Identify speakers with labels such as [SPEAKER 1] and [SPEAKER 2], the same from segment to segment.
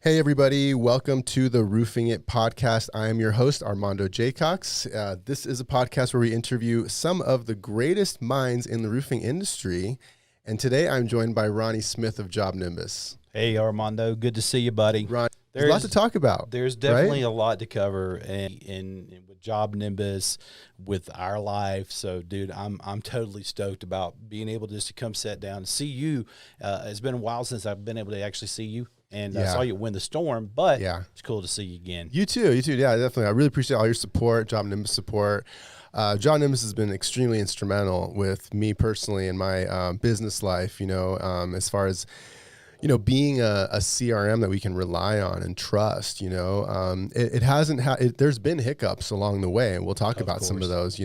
[SPEAKER 1] Hey, everybody. Welcome to the Roofing It podcast. I am your host, Armando J. Cox. This is a podcast where we interview some of the greatest minds in the roofing industry. And today I'm joined by Ronnie Smith of Job Nimbus.
[SPEAKER 2] Hey, Armando. Good to see you, buddy.
[SPEAKER 1] Ron, there's a lot to talk about.
[SPEAKER 2] There's definitely a lot to cover in with Job Nimbus, with our life. So, dude, I'm totally stoked about being able just to come sit down and see you. It's been a while since I've been able to actually see you. And I saw you win the storm, but it's cool to see you again.
[SPEAKER 1] You too. Yeah, definitely. I really appreciate all your support, Job Nimbus support. Job Nimbus has been extremely instrumental with me personally in my business life, as far as, being a CRM that we can rely on and trust. It hasn't had, there's been hiccups along the way, and we'll talk about some of those,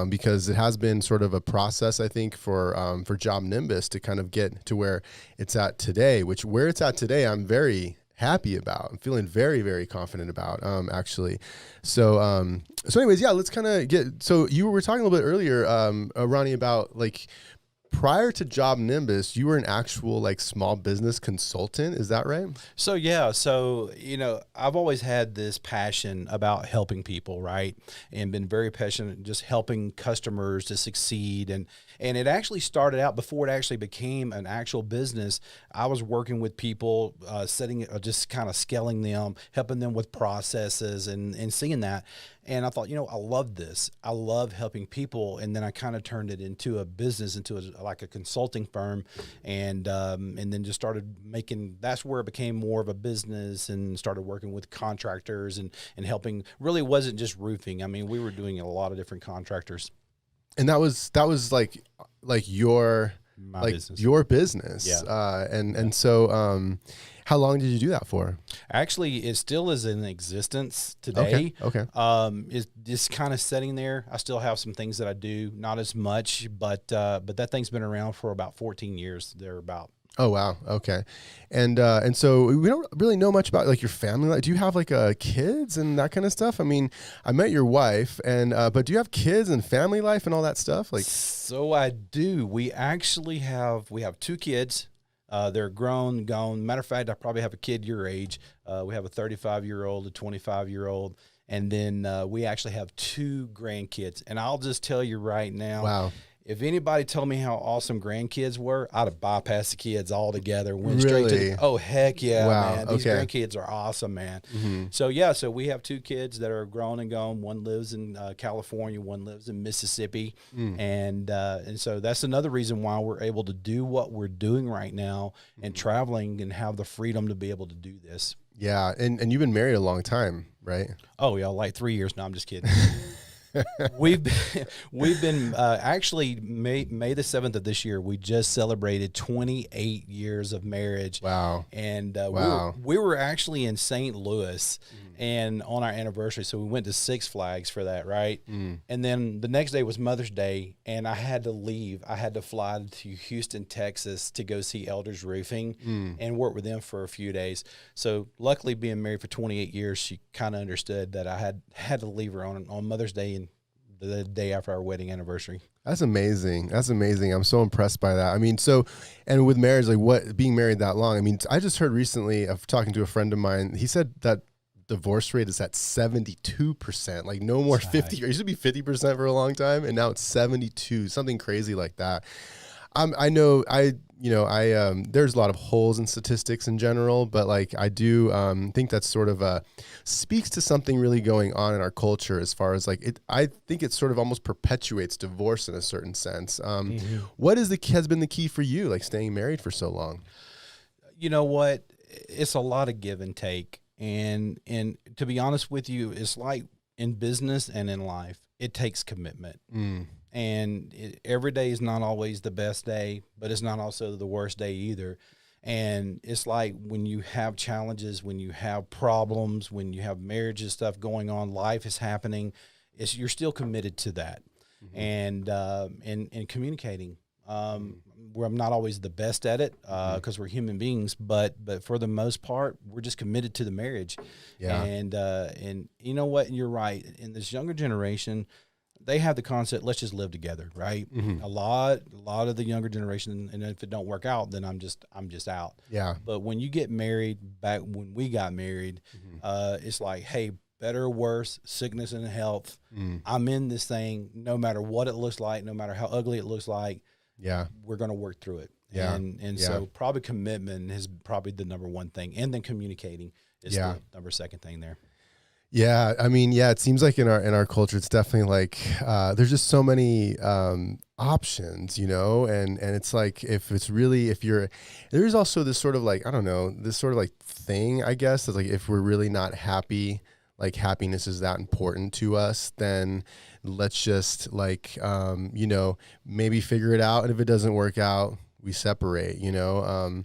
[SPEAKER 1] because it has been sort of a process, I think, for Job Nimbus to kind of get to where it's at today, where it's at today, I'm very happy about. I'm feeling very, very confident about, actually. So anyways, let's kind of so you were talking a little bit earlier, Ronnie, about prior to Job Nimbus, you were an actual small business consultant. Is that right?
[SPEAKER 2] So, I've always had this passion about helping people, right? And been very passionate just helping customers to succeed. And it actually started out before it actually became an actual business. I was working with people, just kind of scaling them, helping them with processes and seeing that. And I thought, I love this. I love helping people. And then I kind of turned it into a business, into a consulting firm. And then just started that's where it became more of a business, and started working with contractors and helping. Really wasn't just roofing. I mean, we were doing a lot of different contractors.
[SPEAKER 1] And that was your
[SPEAKER 2] business.
[SPEAKER 1] Your business.
[SPEAKER 2] Yeah.
[SPEAKER 1] And so, how long did you do that for?
[SPEAKER 2] Actually, it still is in existence today.
[SPEAKER 1] Okay.
[SPEAKER 2] It's just kind of sitting there. I still have some things that I do, not as much, but that thing's been around for about 14 years, thereabout.
[SPEAKER 1] Oh, wow. Okay. And so we don't really know much about your family life. Do you have kids and that kind of stuff? I mean, I met your wife but do you have kids and family life and all that stuff?
[SPEAKER 2] So I do. We actually have 2 kids. They're grown, gone. Matter of fact, I probably have a kid your age. We have a 35-year-old, a 25-year-old. And then we actually have 2 grandkids. And I'll just tell you right now.
[SPEAKER 1] Wow.
[SPEAKER 2] If anybody told me how awesome grandkids were, I'd have bypassed the kids altogether. Went
[SPEAKER 1] really?
[SPEAKER 2] Straight to heck yeah,
[SPEAKER 1] wow.
[SPEAKER 2] man. These
[SPEAKER 1] okay.
[SPEAKER 2] grandkids are awesome, man.
[SPEAKER 1] Mm-hmm.
[SPEAKER 2] So we have 2 kids that are grown and gone. One lives in California, one lives in Mississippi. And so that's another reason why we're able to do what we're doing right now and traveling and have the freedom to be able to do this.
[SPEAKER 1] Yeah. And you've been married a long time, right?
[SPEAKER 2] Oh, yeah, 3 years. No, I'm just kidding. We've been actually May the 7th of this year. We just celebrated 28 years of marriage.
[SPEAKER 1] Wow!
[SPEAKER 2] And
[SPEAKER 1] wow.
[SPEAKER 2] we were actually in St. Louis, and on our anniversary, so we went to Six Flags for that, right? And then the next day was Mother's Day, and I had to leave. I had to fly to Houston, Texas, to go see Elders Roofing and work with them for a few days. So luckily, being married for 28 years, she kind of understood that I had to leave her on Mother's Day and the day after our wedding anniversary.
[SPEAKER 1] That's amazing. I'm so impressed by that. I mean, and with marriage, being married that long, I mean, I just heard recently of talking to a friend of mine, he said that divorce rate is at 72%, no more 50. It used to be 50% for a long time, and now it's 72, something crazy like that. I know there's a lot of holes in statistics in general, but I do think that's sort of speaks to something really going on in our culture as far as I think it sort of almost perpetuates divorce in a certain sense. What has been the key for you, staying married for so long?
[SPEAKER 2] You know what? It's a lot of give and take. And to be honest with you, it's like in business and in life, it takes commitment. And every day is not always the best day, but it's not also the worst day either. And it's like when you have challenges, when you have problems, when you have marriage and stuff going on, life is happening, you're still committed to that. And communicating. Where I'm not always the best at it because we're human beings, but for the most part, we're just committed to the marriage. Yeah. And you know what? You're right. In this younger generation, they have the concept, let's just live together, right? A lot of the younger generation, and if it don't work out, then I'm just out.
[SPEAKER 1] Yeah.
[SPEAKER 2] But when you get married, back when we got married, it's like, hey, better or worse, sickness and health, I'm in this thing no matter what it looks like, no matter how ugly it looks like.
[SPEAKER 1] Yeah.
[SPEAKER 2] We're going to work through it.
[SPEAKER 1] Yeah.
[SPEAKER 2] And so probably commitment is probably the number one thing. And then communicating is the number second thing there.
[SPEAKER 1] Yeah, I mean, yeah, it seems like in our culture, it's definitely like there's just so many options, you know, and it's like if you're, there's also this sort of like, I don't know, this sort of like thing, I guess, that's like if we're really not happy, like happiness is that important to us, then let's just like you know, maybe figure it out, and if it doesn't work out, we separate, you know.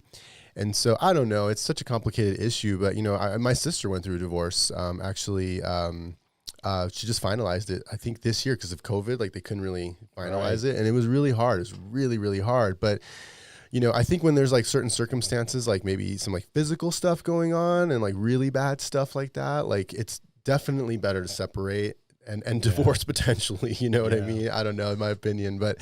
[SPEAKER 1] And so I don't know, it's such a complicated issue, but you know, my sister went through a divorce. Actually, she just finalized it, I think this year because of COVID, like they couldn't really finalize it. And it was really hard. It was really, really hard. But, you know, I think when there's like certain circumstances, like maybe some like physical stuff going on and like really bad stuff like that, like it's definitely better to separate and divorce potentially, you know what I mean? I don't know, in my opinion, but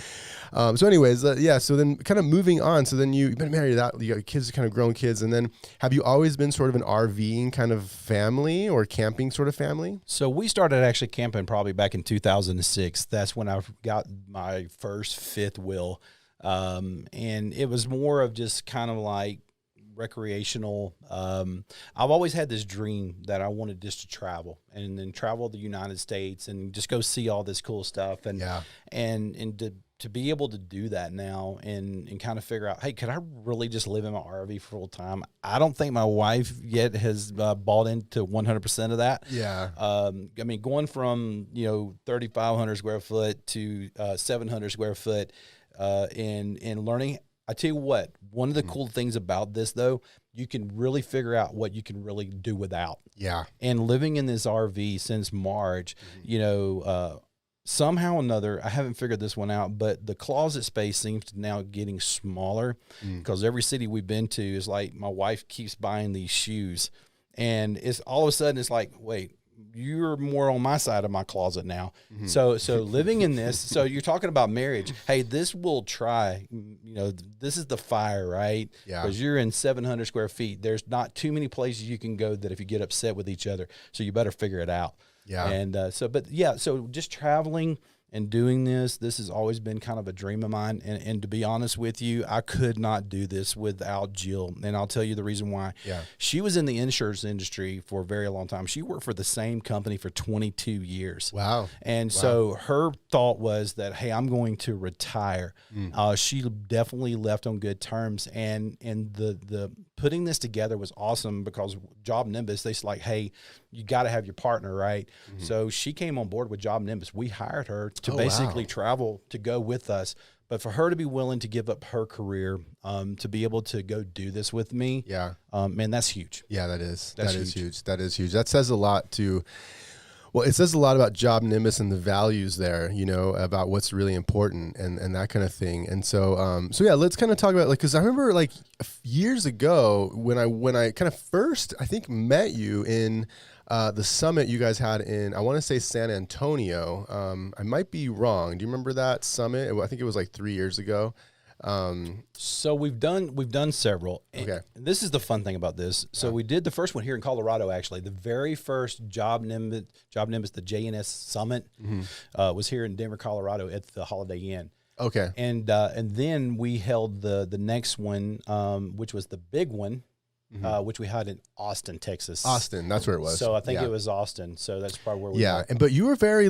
[SPEAKER 1] so anyways, so then kind of moving on. So then you've been married, you got kids, kind of grown kids, and then have you always been sort of an RVing kind of family or camping sort of family?
[SPEAKER 2] So we started actually camping probably back in 2006. That's when I got my first fifth wheel. And it was more of just kind of like recreational. I've always had this dream that I wanted just to travel and then travel the United States and just go see all this cool stuff. And, and to be able to do that now and kind of figure out, hey, could I really just live in my RV full time? I don't think my wife yet has bought into 100% of that.
[SPEAKER 1] Yeah.
[SPEAKER 2] I mean, going from, 3,500 square foot to 700 square foot and learning. I tell you what, one of the cool things about this, though, you can really figure out what you can really do without.
[SPEAKER 1] Yeah.
[SPEAKER 2] And living in this RV since March, somehow or another, I haven't figured this one out, but the closet space seems to now getting smaller because every city we've been to is like my wife keeps buying these shoes. And it's all of a sudden it's like, wait, you're more on my side of my closet now. So living in this, so you're talking about marriage. Hey, this will try, this is the fire, right?
[SPEAKER 1] Yeah.
[SPEAKER 2] Because you're in 700 square feet. There's not too many places you can go that if you get upset with each other. So you better figure it out.
[SPEAKER 1] Yeah.
[SPEAKER 2] And so just traveling and doing this has always been kind of a dream of mine. And to be honest with you, I could not do this without Jill. And I'll tell you the reason why.
[SPEAKER 1] Yeah.
[SPEAKER 2] She was in the insurance industry for a very long time. She worked for the same company for 22 years.
[SPEAKER 1] Wow.
[SPEAKER 2] And so her thought was that, hey, I'm going to retire. She definitely left on good terms. And the putting this together was awesome because Job Nimbus, they're like, hey, you got to have your partner, right? So she came on board with Job Nimbus. We hired her to basically travel to go with us. But for her to be willing to give up her career, to be able to go do this with me, man, that's huge.
[SPEAKER 1] Yeah, that is huge. That is huge. That says a lot to. Well, it says a lot about Job Nimbus and the values there, about what's really important and that kind of thing. And so, let's kind of talk about because I remember like years ago when I kind of first, I think, met you in the summit you guys had in, I want to say San Antonio. I might be wrong. Do you remember that summit? I think it was like 3 years ago.
[SPEAKER 2] So we've done several.
[SPEAKER 1] Okay.
[SPEAKER 2] And this is the fun thing about this. So we did the first one here in Colorado, actually. The very first Job Nimbus, the JNS Summit, was here in Denver, Colorado at the Holiday Inn.
[SPEAKER 1] Okay.
[SPEAKER 2] And then we held the next one, which was the big one, which we had in Austin, Texas.
[SPEAKER 1] Austin, that's where it was.
[SPEAKER 2] So I think it was Austin. So that's probably where we were.
[SPEAKER 1] But you were very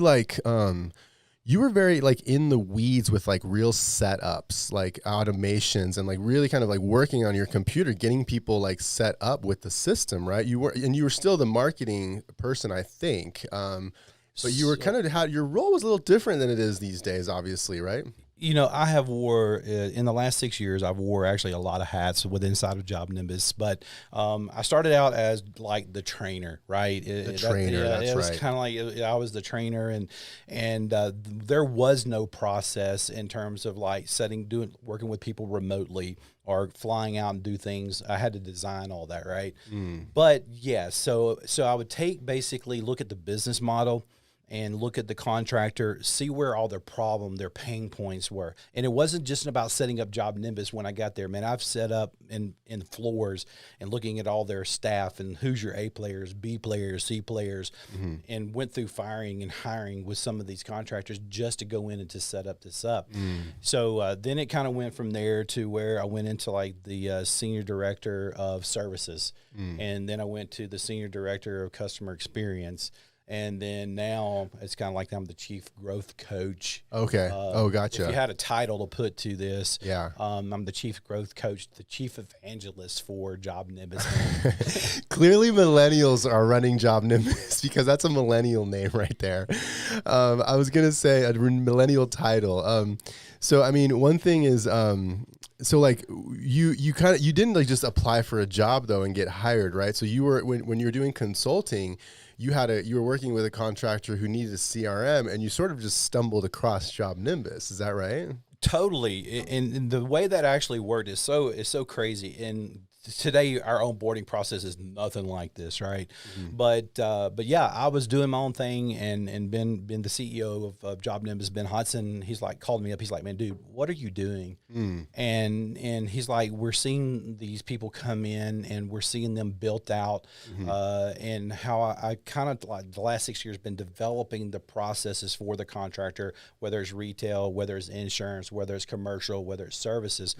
[SPEAKER 1] like in the weeds with like real setups, like automations and like really kind of like working on your computer, getting people like set up with the system, right? You were still the marketing person, I think. But you were kind of your role was a little different than it is these days, obviously, right?
[SPEAKER 2] I have wore in the last 6 years. I've wore actually a lot of hats inside of Job Nimbus, but I started out as like the trainer, right?
[SPEAKER 1] That's
[SPEAKER 2] it was
[SPEAKER 1] right.
[SPEAKER 2] kind of like I was the trainer, and there was no process in terms of like working with people remotely or flying out and do things. I had to design all that, right? But yeah, so I would basically look at the business model. and look at the contractor, see where all their their pain points were. And it wasn't just about setting up Job Nimbus when I got there. Man, I've set up in floors and looking at all their staff and who's your A players, B players, C players, and went through firing and hiring with some of these contractors just to go in and to set up this up. So then it kind of went from there to where I went into like the senior director of services. And then I went to the senior director of customer experience. And then now it's kind of like I'm the chief growth coach.
[SPEAKER 1] Okay. Gotcha.
[SPEAKER 2] If you had a title to put to this,
[SPEAKER 1] yeah.
[SPEAKER 2] I'm the chief growth coach, the chief evangelist for Job Nimbus.
[SPEAKER 1] Clearly, millennials are running Job Nimbus because that's a millennial name right there. I was gonna say a millennial title. So I mean, one thing is, so like you didn't like just apply for a job though and get hired, right? So you were when you were doing consulting. You were working with a contractor who needed a CRM, and you sort of just stumbled across Job Nimbus. Is that right?
[SPEAKER 2] Totally. And the way that actually worked is so crazy. And today our onboarding process is nothing like this, right? But yeah, I was doing my own thing and been the CEO of Job Nimbus, Ben Hudson. He's like called me up. He's like, man, dude, what are you doing? And he's like, we're seeing these people come in and we're seeing them built out, and how I kind of like the last 6 years been developing the processes for the contractor, whether it's retail, whether it's insurance, whether it's commercial, whether it's services.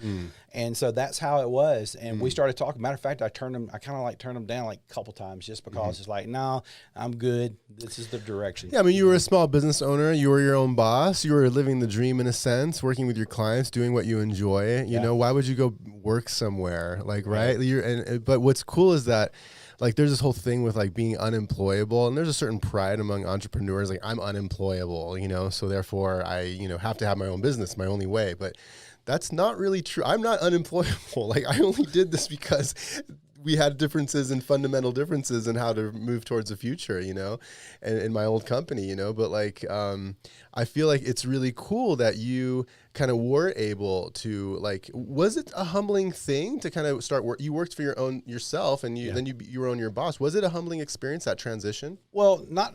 [SPEAKER 2] And so that's how it was. And we started talking. Matter of fact, I kind of like turned them down like a couple times just because it's like, no, I'm good. This is the direction.
[SPEAKER 1] Yeah, I mean, you were a small business owner. You were your own boss. You were living the dream in a sense, working with your clients, doing what you enjoy. You know, why would you go work somewhere? Like, right? But what's cool is that, like, there's this whole thing with like being unemployable, and there's a certain pride among entrepreneurs. Like, I'm unemployable, you know, so therefore I, have to have my own business, my only way. But that's not really true. I'm not unemployable. Like, I only did this because we had differences and fundamental differences in how to move towards the future, and in my old company, but like, I feel like it's really cool that you kind of were able to, like, was it a humbling thing to kind of start work? You worked for yourself and then you were on your boss. Was it a humbling experience, that transition?
[SPEAKER 2] Well, not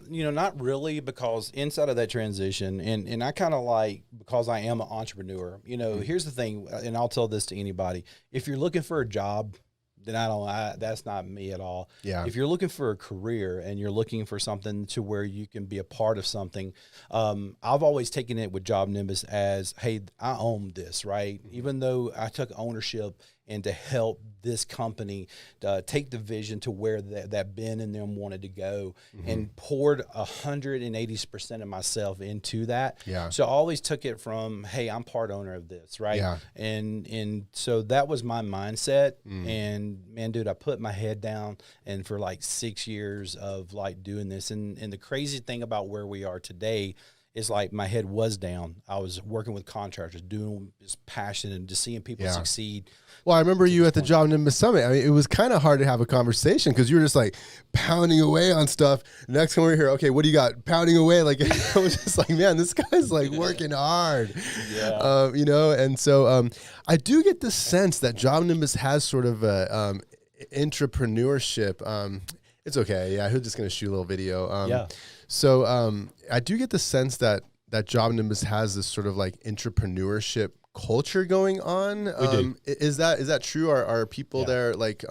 [SPEAKER 2] really, because inside of that transition, and I kind of like, because I am an entrepreneur, here's the thing, and I'll tell this to anybody. If you're looking for a job, then that's not me at all.
[SPEAKER 1] Yeah.
[SPEAKER 2] If you're looking for a career and you're looking for something to where you can be a part of something, I've always taken it with Job Nimbus as, hey, I own this, right? Even though I took ownership and to help this company take the vision to where that Ben and them wanted to go, and poured 180% of myself into that.
[SPEAKER 1] Yeah.
[SPEAKER 2] So I always took it from, hey, I'm part owner of this, right?
[SPEAKER 1] Yeah.
[SPEAKER 2] And so that was my mindset. And man, dude, I put my head down, and for like 6 years of like doing this. And the crazy thing about where we are today is, like, my head was down. I was working with contractors, doing this passion and just seeing people succeed.
[SPEAKER 1] Well, I remember you at the Job Nimbus Summit. I mean, it was kind of hard to have a conversation because you were just like pounding away on stuff. Next time we're here, okay, what do you got? Pounding away. Like, I was just like, man, this guy's like working hard.
[SPEAKER 2] Yeah.
[SPEAKER 1] And so I do get the sense that Job Nimbus has sort of a entrepreneurship. It's okay. Yeah, he's just going to shoot a little video. So I do get the sense that Job Nimbus has this sort of like entrepreneurship culture going on.
[SPEAKER 2] We do.
[SPEAKER 1] Is that true? Are people there like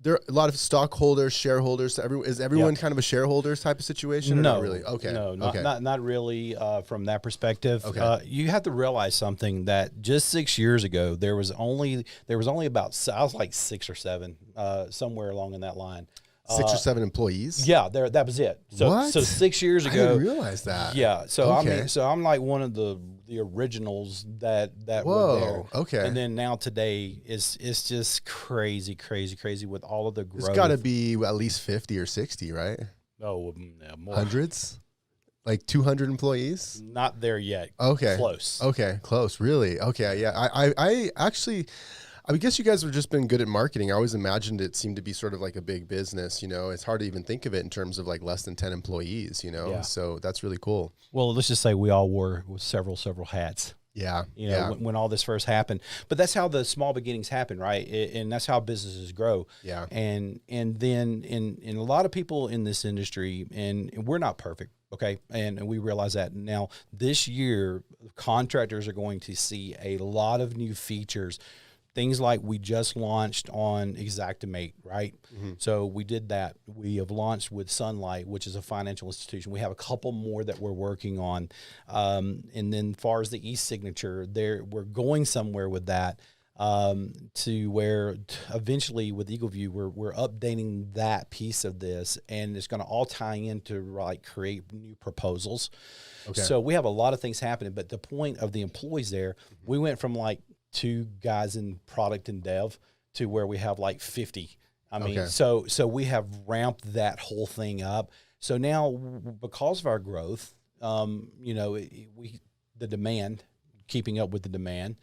[SPEAKER 1] there are a lot of stockholders, shareholders? Is everyone kind of a shareholders type of situation? Or
[SPEAKER 2] No,
[SPEAKER 1] not really. Okay.
[SPEAKER 2] No, not really from that perspective.
[SPEAKER 1] Okay.
[SPEAKER 2] You have to realize something, that just 6 years ago there was only about, I was like 6 or 7, somewhere along in that line.
[SPEAKER 1] 6 or 7 employees?
[SPEAKER 2] Yeah, that was it. So
[SPEAKER 1] What?
[SPEAKER 2] So 6 years ago.
[SPEAKER 1] I didn't realize that.
[SPEAKER 2] Yeah. So
[SPEAKER 1] Okay.
[SPEAKER 2] I'm like one of the originals that
[SPEAKER 1] Whoa,
[SPEAKER 2] were there.
[SPEAKER 1] okay.
[SPEAKER 2] And then now today it's just crazy with all of the growth.
[SPEAKER 1] It's got to be at least 50 or 60, right?
[SPEAKER 2] Oh, yeah, more.
[SPEAKER 1] Hundreds? Like 200 employees?
[SPEAKER 2] Not there yet.
[SPEAKER 1] Okay.
[SPEAKER 2] Close.
[SPEAKER 1] Okay, close. Really? Okay, yeah. I actually, I guess you guys have just been good at marketing. I always imagined it seemed to be sort of like a big business, It's hard to even think of it in terms of like less than 10 employees,
[SPEAKER 2] Yeah.
[SPEAKER 1] So that's really cool.
[SPEAKER 2] Well, let's just say we all wore several hats.
[SPEAKER 1] Yeah.
[SPEAKER 2] When all this first happened. But that's how the small beginnings happen, right? And that's how businesses grow.
[SPEAKER 1] Yeah.
[SPEAKER 2] And then in a lot of people in this industry, and we're not perfect. Okay. And we realize that now this year, contractors are going to see a lot of new features. Things like we just launched on Xactimate, right? So we did that. We have launched with Sunlight, which is a financial institution. We have a couple more that we're working on. And then as far as the e-signature, we're going somewhere with that to where eventually with EagleView, we're updating that piece of this, and it's going to all tie into like create new proposals. Okay. So we have a lot of things happening, but the point of the employees there, we went from like 2 guys in product and dev to where we have like 50. I mean, so we have ramped that whole thing up. So now because of our growth, the demand, keeping up with the demand,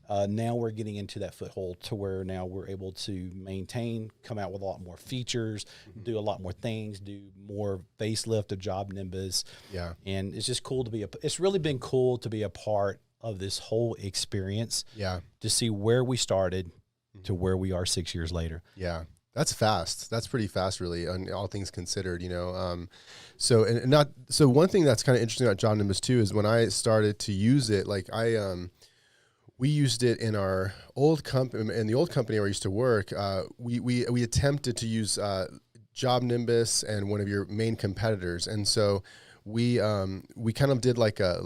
[SPEAKER 2] now we're getting into that foothold to where now we're able to maintain, come out with a lot more features, do a lot more things, do more facelift of Job Nimbus. Yeah. And it's just cool it's really been cool to be a part of this whole experience. Yeah. To see where we started to where we are 6 years later.
[SPEAKER 1] Yeah. That's fast. That's pretty fast, really, all things considered, So one thing that's kind of interesting about Job Nimbus too is when I started to use it, like we used it in our old company, in the old company where I used to work. We attempted to use Job Nimbus and one of your main competitors, and so we kind of did like a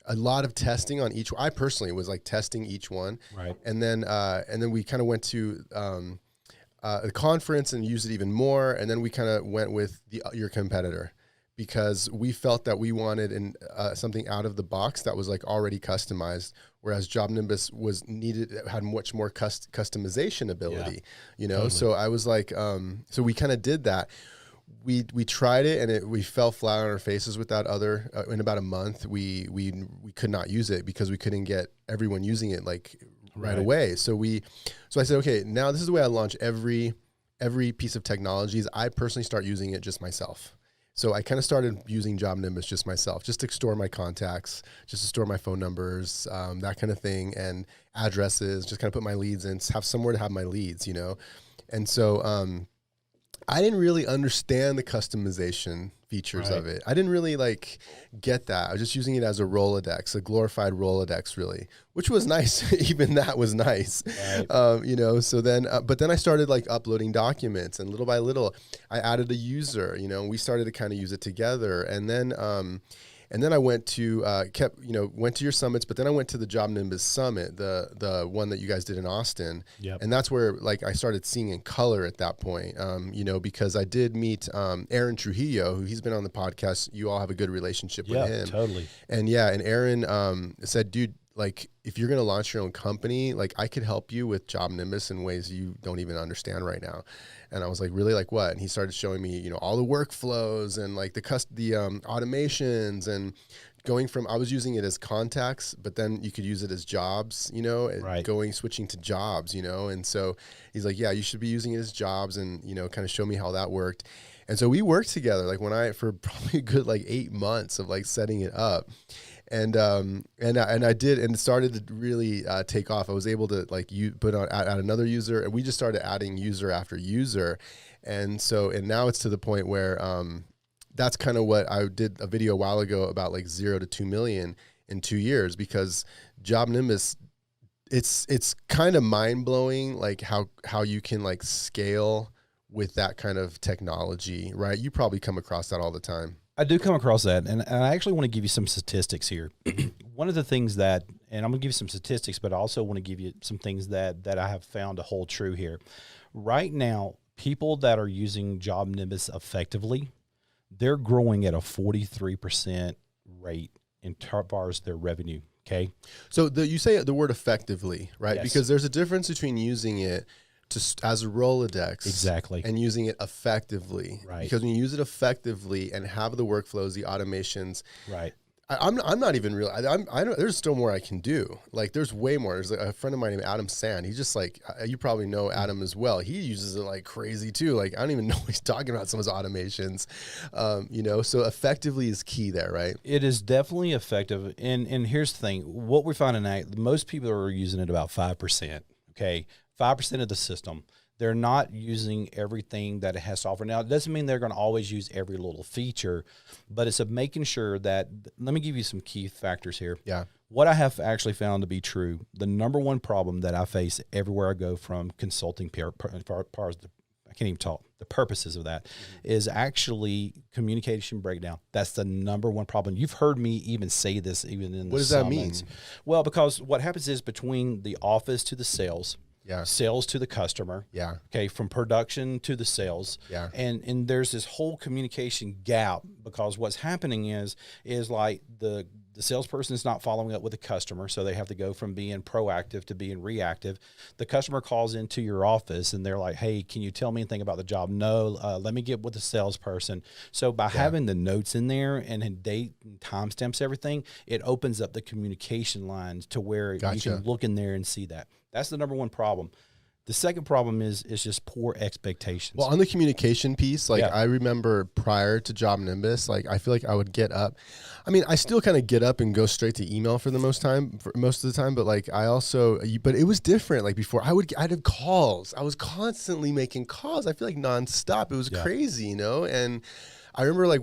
[SPEAKER 1] lot of testing on each. I personally was like testing each one, right? And then we kind of went to a conference and used it even more, and then we kind of went with your competitor because we felt that we wanted something out of the box that was like already customized, whereas Job Nimbus had much more customization ability, Totally. So I was like, so we kind of did that. We tried it and we fell flat on our faces with that other. In about a month, we could not use it because we couldn't get everyone using it like right away. So I said, okay, now this is the way I launch every piece of technologies. I personally start using it just myself. So I kind of started using Job Nimbus just myself, just to store my contacts, just to store my phone numbers, that kind of thing, and addresses, just kind of put my leads in, have somewhere to have my leads, And so I didn't really understand the customization features of it. I didn't really like get that. I was just using it as a Rolodex, a glorified Rolodex, really, which was nice. Even that was nice, So then, but then I started like uploading documents, and little by little, I added a user. And we started to kind of use it together, and then I went to went to your summits, but then I went to the Job Nimbus Summit, the one that you guys did in Austin. Yep. And that's where like I started seeing in color at that point, because I did meet Aaron Trujillo, who he's been on the podcast. You all have a good relationship with him. Totally. And Aaron said, dude, like if you're going to launch your own company, like I could help you with Job Nimbus in ways you don't even understand right now. And I was like, really, like what? And he started showing me, all the workflows and like the automations, and going from, I was using it as contacts, but then you could use it as jobs, switching to jobs, And so he's like, yeah, you should be using it as jobs, and, kind of show me how that worked. And so we worked together, like for probably a good like 8 months of like setting it up. And I did, and it started to really take off. I was able to like add another user, and we just started adding user after user, and now it's to the point where that's kind of what I did a video a while ago about, like 0 to 2 million in 2 years, because Job Nimbus, it's kind of mind blowing, like how you can like scale with that kind of technology, right? You probably come across that all the time.
[SPEAKER 2] I do come across that, and I actually want to give you some statistics here. One of the things that, and I'm going to give you some statistics, but I also want to give you some things that I have found to hold true here. Right now, people that are using Job Nimbus effectively, they're growing at a 43% rate in far as their revenue, okay?
[SPEAKER 1] So you say the word effectively, right? Yes. Because there's a difference between using it as a Rolodex, exactly, and using it effectively, right? Because when you use it effectively and have the workflows, the automations, right? I'm not even real. There's still more I can do. Like there's way more. There's a friend of mine named Adam Sand. He's just like, you probably know Adam as well. He uses it like crazy too. Like I don't even know what he's talking about, some of his automations, so effectively is key there, right?
[SPEAKER 2] It is definitely effective. And here's the thing, what we're finding out, most people are using it about 5%. Okay. 5% of the system. they're not using everything that it has to offer. Now, it doesn't mean they're going to always use every little feature, but it's of making sure that, let me give you some key factors here.
[SPEAKER 1] Yeah.
[SPEAKER 2] What I have actually found to be true, the number one problem that I face everywhere I go from consulting, I can't even talk, the purposes of that is actually communication breakdown. That's the number one problem. You've heard me even say this even in the
[SPEAKER 1] What does that mean?
[SPEAKER 2] Well, because what happens is between the office to the sales,
[SPEAKER 1] Yeah.
[SPEAKER 2] sales to the customer,
[SPEAKER 1] Yeah.
[SPEAKER 2] okay, from production to the sales,
[SPEAKER 1] Yeah.
[SPEAKER 2] and there's this whole communication gap because what's happening is like the salesperson is not following up with the customer, so they have to go from being proactive to being reactive. The customer calls into your office and they're like, "Hey, can you tell me anything about the job?" "No, let me get with the salesperson." So by having the notes in there and in date and timestamps everything, it opens up the communication lines to where you can look in there and see that. That's the number one problem. The second problem is just poor expectations.
[SPEAKER 1] Well, on the communication piece, like I remember prior to Job Nimbus, like I feel like I would get up. I mean, I still kind of get up and go straight to email for most of the time, but like I also, but it was different. Like before, I'd have calls. I was constantly making calls. I feel like nonstop. It was crazy, you know, and I remember like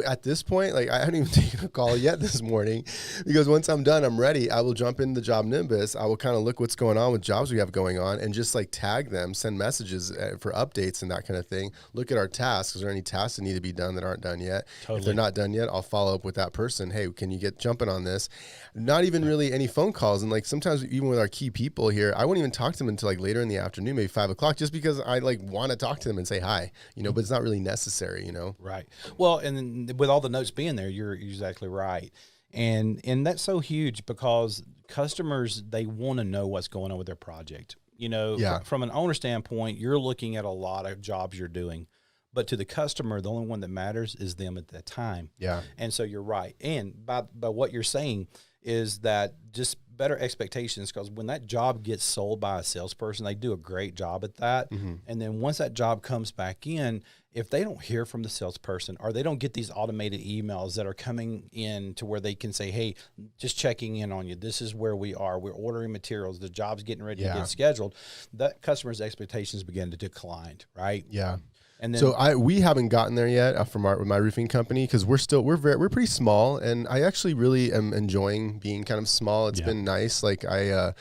[SPEAKER 1] at this point, like I haven't even taken a call yet this morning because once I'm done, I'm ready. I will jump into Job Nimbus. I will kind of look what's going on with jobs we have going on and just like tag them, send messages for updates and that kind of thing. Look at our tasks. Is there any tasks that need to be done that aren't done yet? Totally. If they're not done yet, I'll follow up with that person. Hey, can you get jumping on this? Not even really any phone calls. And like sometimes even with our key people here, I won't even talk to them until like later in the afternoon, maybe 5 o'clock, just because I like want to talk to them and say hi, you know, but it's not really necessary, you know?
[SPEAKER 2] Right. Well, and then with all the notes being there, you're exactly right. And that's so huge because customers, they want to know what's going on with their project. You know, from an owner standpoint, you're looking at a lot of jobs you're doing, but to the customer, the only one that matters is them at that time.
[SPEAKER 1] Yeah.
[SPEAKER 2] And so you're right. And by what you're saying is that just better expectations, because when that job gets sold by a salesperson, they do a great job at that. And then once that job comes back in, if they don't hear from the salesperson or they don't get these automated emails that are coming in to where they can say, "Hey, just checking in on you. This is where we are. We're ordering materials. The job's getting ready to get scheduled." That customer's expectations begin to decline, right?
[SPEAKER 1] Yeah.
[SPEAKER 2] And then,
[SPEAKER 1] so we haven't gotten there yet from my roofing company because we're pretty small, and I actually really am enjoying being kind of small. It's been nice. Like I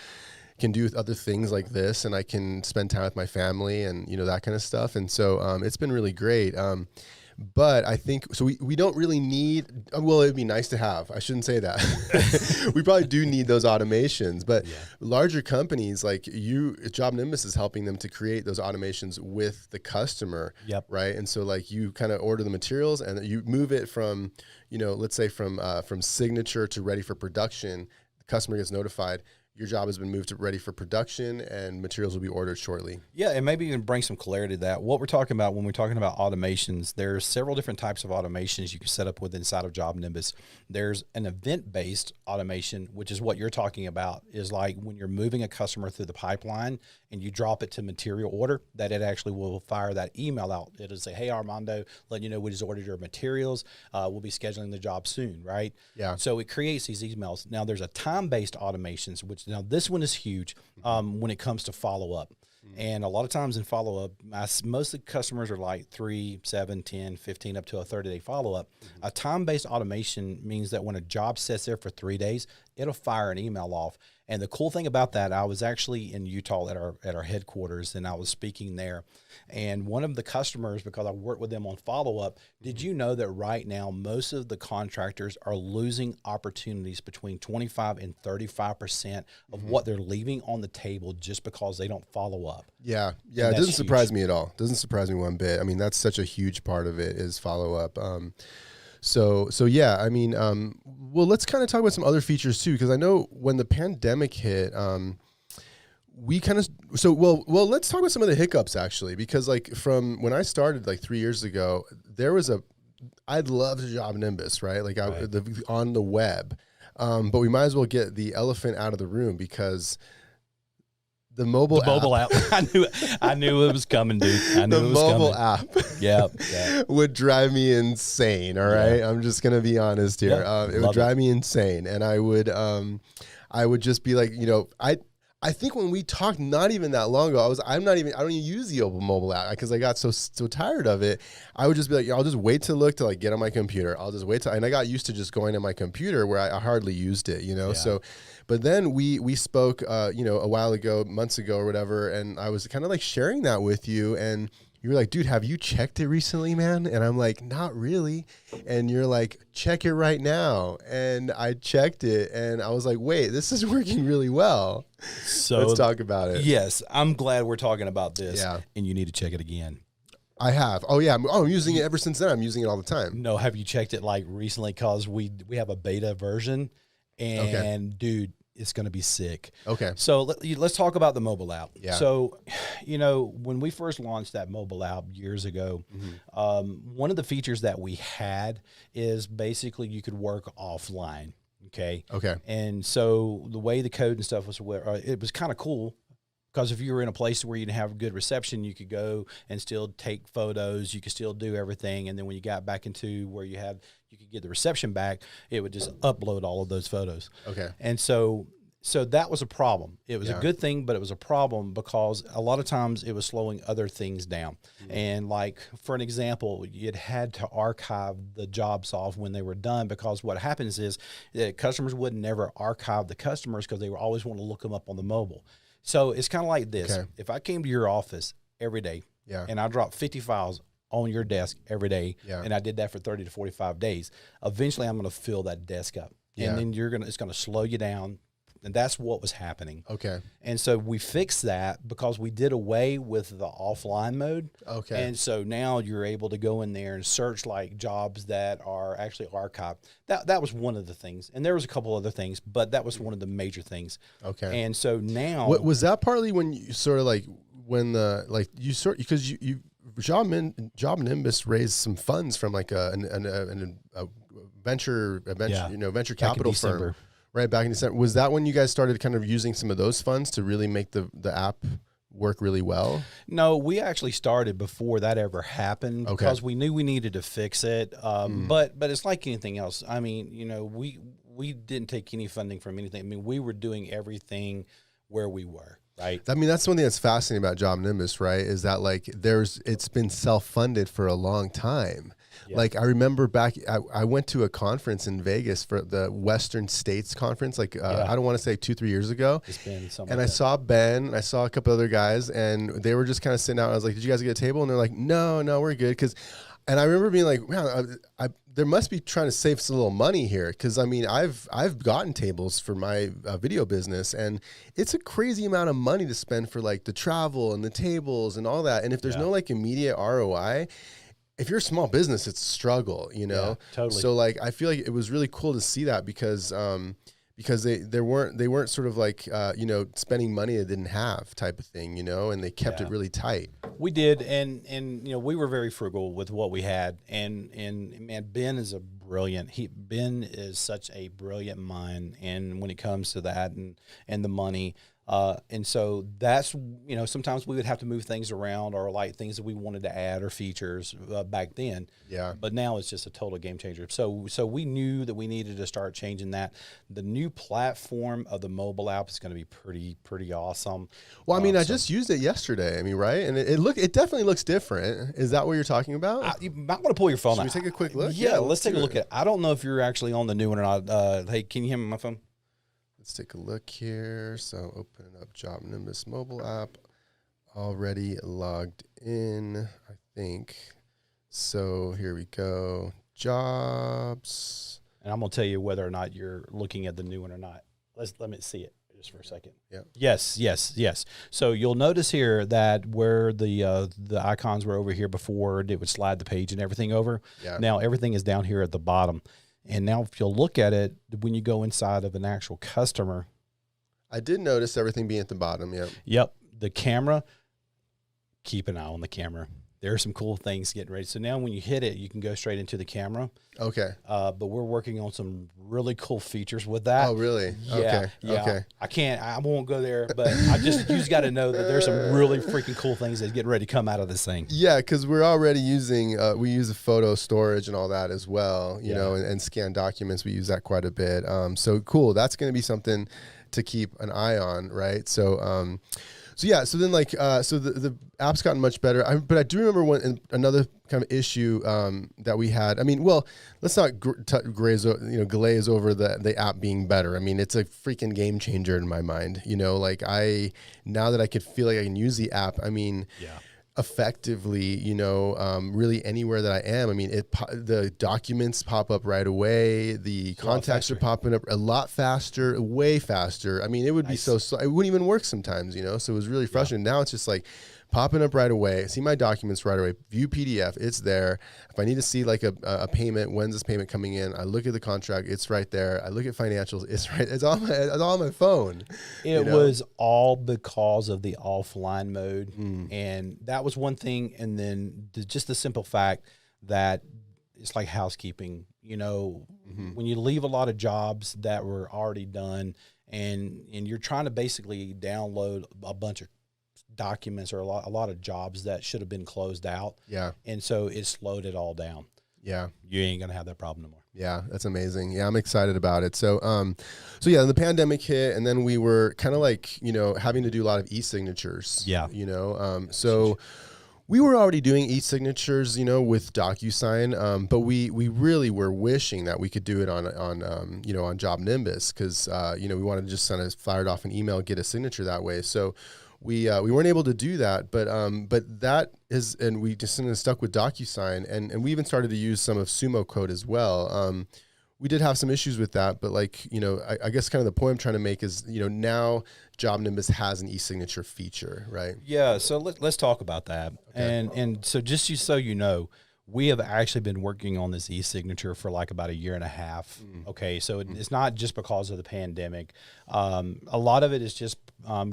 [SPEAKER 1] can do other things like this, and I can spend time with my family and you know that kind of stuff. And so it's been really great. But I think so. We don't really need. Well, it'd be nice to have. I shouldn't say that. We probably do need those automations, but larger companies like Job Nimbus is helping them to create those automations with the customer. Right. And so like you kind of order the materials and you move it from, you know, let's say from signature to ready for production. The customer gets notified. Your job has been moved to ready for production and materials will be ordered shortly. Yeah,
[SPEAKER 2] and maybe even bring some clarity to that. What we're talking about when we're talking about automations, there's several different types of automations you can set up with inside of Job Nimbus. There's an event-based automation, which is what you're talking about, is like when you're moving a customer through the pipeline and you drop it to material order, that it actually will fire that email out. It'll say, "Hey, Armando, letting you know we just ordered your materials. We'll be scheduling the job soon," right?
[SPEAKER 1] Yeah.
[SPEAKER 2] So it creates these emails. Now there's a time-based automations, which now this one is huge when it comes to follow-up. And a lot of times in follow-up, most of the customers are like 3, 7, 10, 15, up to a 30-day follow-up. A time-based automation means that when a job sits there for 3 days, it'll fire an email off. And the cool thing about that, I was actually in Utah at our headquarters, and I was speaking there. And one of the customers, because I worked with them on follow-up, did you know that right now most of the contractors are losing opportunities between 25 and 35% of what they're leaving on the table just because they don't follow up?
[SPEAKER 1] Yeah. Yeah. It doesn't surprise me at all. Doesn't surprise me one bit. I mean, that's such a huge part of it is follow-up. So yeah, I mean, well, let's kind of talk about some other features too, because I know when the pandemic hit, we kind of, well, let's talk about some of the hiccups actually, because like from when I started like 3 years ago, I'd love Job Nimbus, right? Like on the web, but we might as well get the elephant out of the room because the mobile
[SPEAKER 2] app. I knew it was coming, dude. I knew it was coming.
[SPEAKER 1] The mobile app would drive me insane. All right. Yeah. I'm just going to be honest here. It would drive me insane. And I would just be like, you know, I think when we talked not even that long ago, I don't even use the mobile app because I got so tired of it. I would just be like, I'll just wait to look to like get on my computer. I'll just wait and I got used to just going to my computer where I hardly used it, you know?
[SPEAKER 2] Yeah.
[SPEAKER 1] So, but then we spoke, you know, a while ago, months ago or whatever. And I was kind of like sharing that with you, and you were like, dude, have you checked it recently, man? And I'm like, not really. And you're like, check it right now. And I checked it, and I was like, wait, this is working really well.
[SPEAKER 2] So
[SPEAKER 1] let's talk about it.
[SPEAKER 2] Yes, I'm glad we're talking about this.
[SPEAKER 1] Yeah.
[SPEAKER 2] And you need to check it again.
[SPEAKER 1] I have. Oh yeah. I'm using it ever since then. I'm using it all the time.
[SPEAKER 2] No, have you checked it like recently? Because we have a beta version, and dude, it's going to be sick.
[SPEAKER 1] Okay.
[SPEAKER 2] So let's talk about the mobile app.
[SPEAKER 1] Yeah.
[SPEAKER 2] So, you know, when we first launched that mobile app years ago, one of the features that we had is basically you could work offline. Okay.
[SPEAKER 1] Okay.
[SPEAKER 2] And so the way the code and stuff was, it was kind of cool. Because if you were in a place where you didn't have good reception, you could go and still take photos. You could still do everything. And then when you got back into where you could get the reception back, it would just upload all of those photos.
[SPEAKER 1] Okay.
[SPEAKER 2] And so that was a problem. It was a good thing, but it was a problem because a lot of times it was slowing other things down. And like, for an example, you'd had to archive the jobs off when they were done, because what happens is that customers would never archive the customers because they would always want to look them up on the mobile. So it's kind of like this.
[SPEAKER 1] Okay.
[SPEAKER 2] If I came to your office every day and I dropped 50 files on your desk every day, and I did that for 30 to 45 days, eventually I'm going to fill that desk up. And then it's going to slow you down. And that's what was happening.
[SPEAKER 1] Okay.
[SPEAKER 2] And so we fixed that because we did away with the offline mode.
[SPEAKER 1] Okay.
[SPEAKER 2] And so now you're able to go in there and search like jobs that are actually archived. That was one of the things. And there was a couple other things, but that was one of the major things.
[SPEAKER 1] Okay.
[SPEAKER 2] And so now,
[SPEAKER 1] was that partly when you sort of like when the like you sort because you Job Nimbus raised some funds from like a venture venture capital firm. Right, back in December. Was that when you guys started kind of using some of those funds to really make the app work really well?
[SPEAKER 2] No, we actually started before that ever happened because we knew we needed to fix it. But it's like anything else. I mean, you know, we didn't take any funding from anything. I mean, we were doing everything where we were. Right.
[SPEAKER 1] I mean, that's one thing that's fascinating about Job Nimbus, right? Is that like it's been self-funded for a long time. Yeah. Like I remember back, I went to a conference in Vegas for the Western States conference. Like I don't want to say 2-3 years ago.
[SPEAKER 2] It's been something.
[SPEAKER 1] And I saw Ben, I saw a couple other guys, and they were just kind of sitting out. I was like, "Did you guys get a table?" And they're like, "No, we're good." And I remember being like, "Man, there must be trying to save some little money here." Because I mean, I've gotten tables for my video business, and it's a crazy amount of money to spend for like the travel and the tables and all that. And if there's no like immediate ROI, if you're a small business, it's a struggle, you know?
[SPEAKER 2] Yeah, totally.
[SPEAKER 1] So like, I feel like it was really cool to see that because they weren't sort of like, spending money they didn't have type of thing, you know, and they kept it really tight.
[SPEAKER 2] We did. And, you know, we were very frugal with what we had. And man, Ben is Ben is such a brilliant mind. And when it comes to that and the money, and so that's, you know, sometimes we would have to move things around or like things that we wanted to add or features back then. Yeah. But now it's just a total game changer. So we knew that we needed to start changing that. The new platform of the mobile app is going to be pretty awesome.
[SPEAKER 1] Well, I mean, I just used it yesterday. I mean, right? And it definitely looks different. Is that what you're talking about?
[SPEAKER 2] You might want to pull your phone out.
[SPEAKER 1] Should we take a quick look?
[SPEAKER 2] Yeah, let's take a look at it. I don't know if you're actually on the new one or not. Hey, can you hear me on my phone?
[SPEAKER 1] Let's take a look here. So opening up Job Nimbus mobile app. Already logged in, I think. So here we go. Jobs.
[SPEAKER 2] And I'm going to tell you whether or not you're looking at the new one or not. Let me see it just for a second.
[SPEAKER 1] Yeah.
[SPEAKER 2] Yes. So you'll notice here that where the icons were over here before, it would slide the page and everything over. Yeah. Now everything is down here at the bottom. And now if you'll look at it, when you go inside of an actual customer.
[SPEAKER 1] I did notice everything being at the bottom,
[SPEAKER 2] Yep. The camera, keep an eye on the camera. There are some cool things getting ready. So now when you hit it, you can go straight into the camera.
[SPEAKER 1] Okay.
[SPEAKER 2] But we're working on some really cool features with that.
[SPEAKER 1] Oh, really?
[SPEAKER 2] Yeah.
[SPEAKER 1] Okay.
[SPEAKER 2] I won't go there, but you just got to know that there's some really freaking cool things that's getting ready to come out of this thing.
[SPEAKER 1] Yeah, because we're already using, we use a photo storage and all that as well, you know, and scan documents. We use that quite a bit. So cool. That's going to be something to keep an eye on, right? So yeah, so then so the app's gotten much better. But I do remember another kind of issue that we had. I mean, well, let's not glaze over the app being better. I mean, it's a freaking game changer in my mind. Like now that I could feel like I can use the app, I mean,
[SPEAKER 2] Yeah.
[SPEAKER 1] effectively, really anywhere that I am. I mean, the documents pop up right away. The contacts are popping up a lot faster, way faster. I mean, it would be so it wouldn't even work sometimes, so it was really frustrating. Now it's just like popping up right away, see my documents right away, view PDF, it's there. If I need to see like a payment, when's this payment coming in? I look at the contract, it's right there. I look at financials, it's right, it's on my phone.
[SPEAKER 2] It was all because of the offline mode. And that was one thing. And then just the simple fact that it's like housekeeping, when you leave a lot of jobs that were already done and you're trying to basically download a bunch of documents or a lot of jobs that should have been closed out.
[SPEAKER 1] Yeah.
[SPEAKER 2] And so it slowed it all down.
[SPEAKER 1] Yeah.
[SPEAKER 2] You ain't going to have that problem no more.
[SPEAKER 1] Yeah, that's amazing. Yeah, I'm excited about it. So yeah, the pandemic hit, and then we were kind of like, having to do a lot of e-signatures.
[SPEAKER 2] Yeah.
[SPEAKER 1] So we were already doing e-signatures, with DocuSign, but we really were wishing that we could do it on Job Nimbus because, we wanted to just kind of fire it off an email, get a signature that way. So we weren't able to do that, but that is, and we just stuck with DocuSign, and we even started to use some of Sumo Code as well. We did have some issues with that, but I guess kind of the point I'm trying to make is, now Job Nimbus has an e-signature feature, right?
[SPEAKER 2] Yeah. So let's talk about that. Okay. And so just so you know, we have actually been working on this e-signature for like about a year and a half. Okay. So it's not just because of the pandemic. A lot of it is just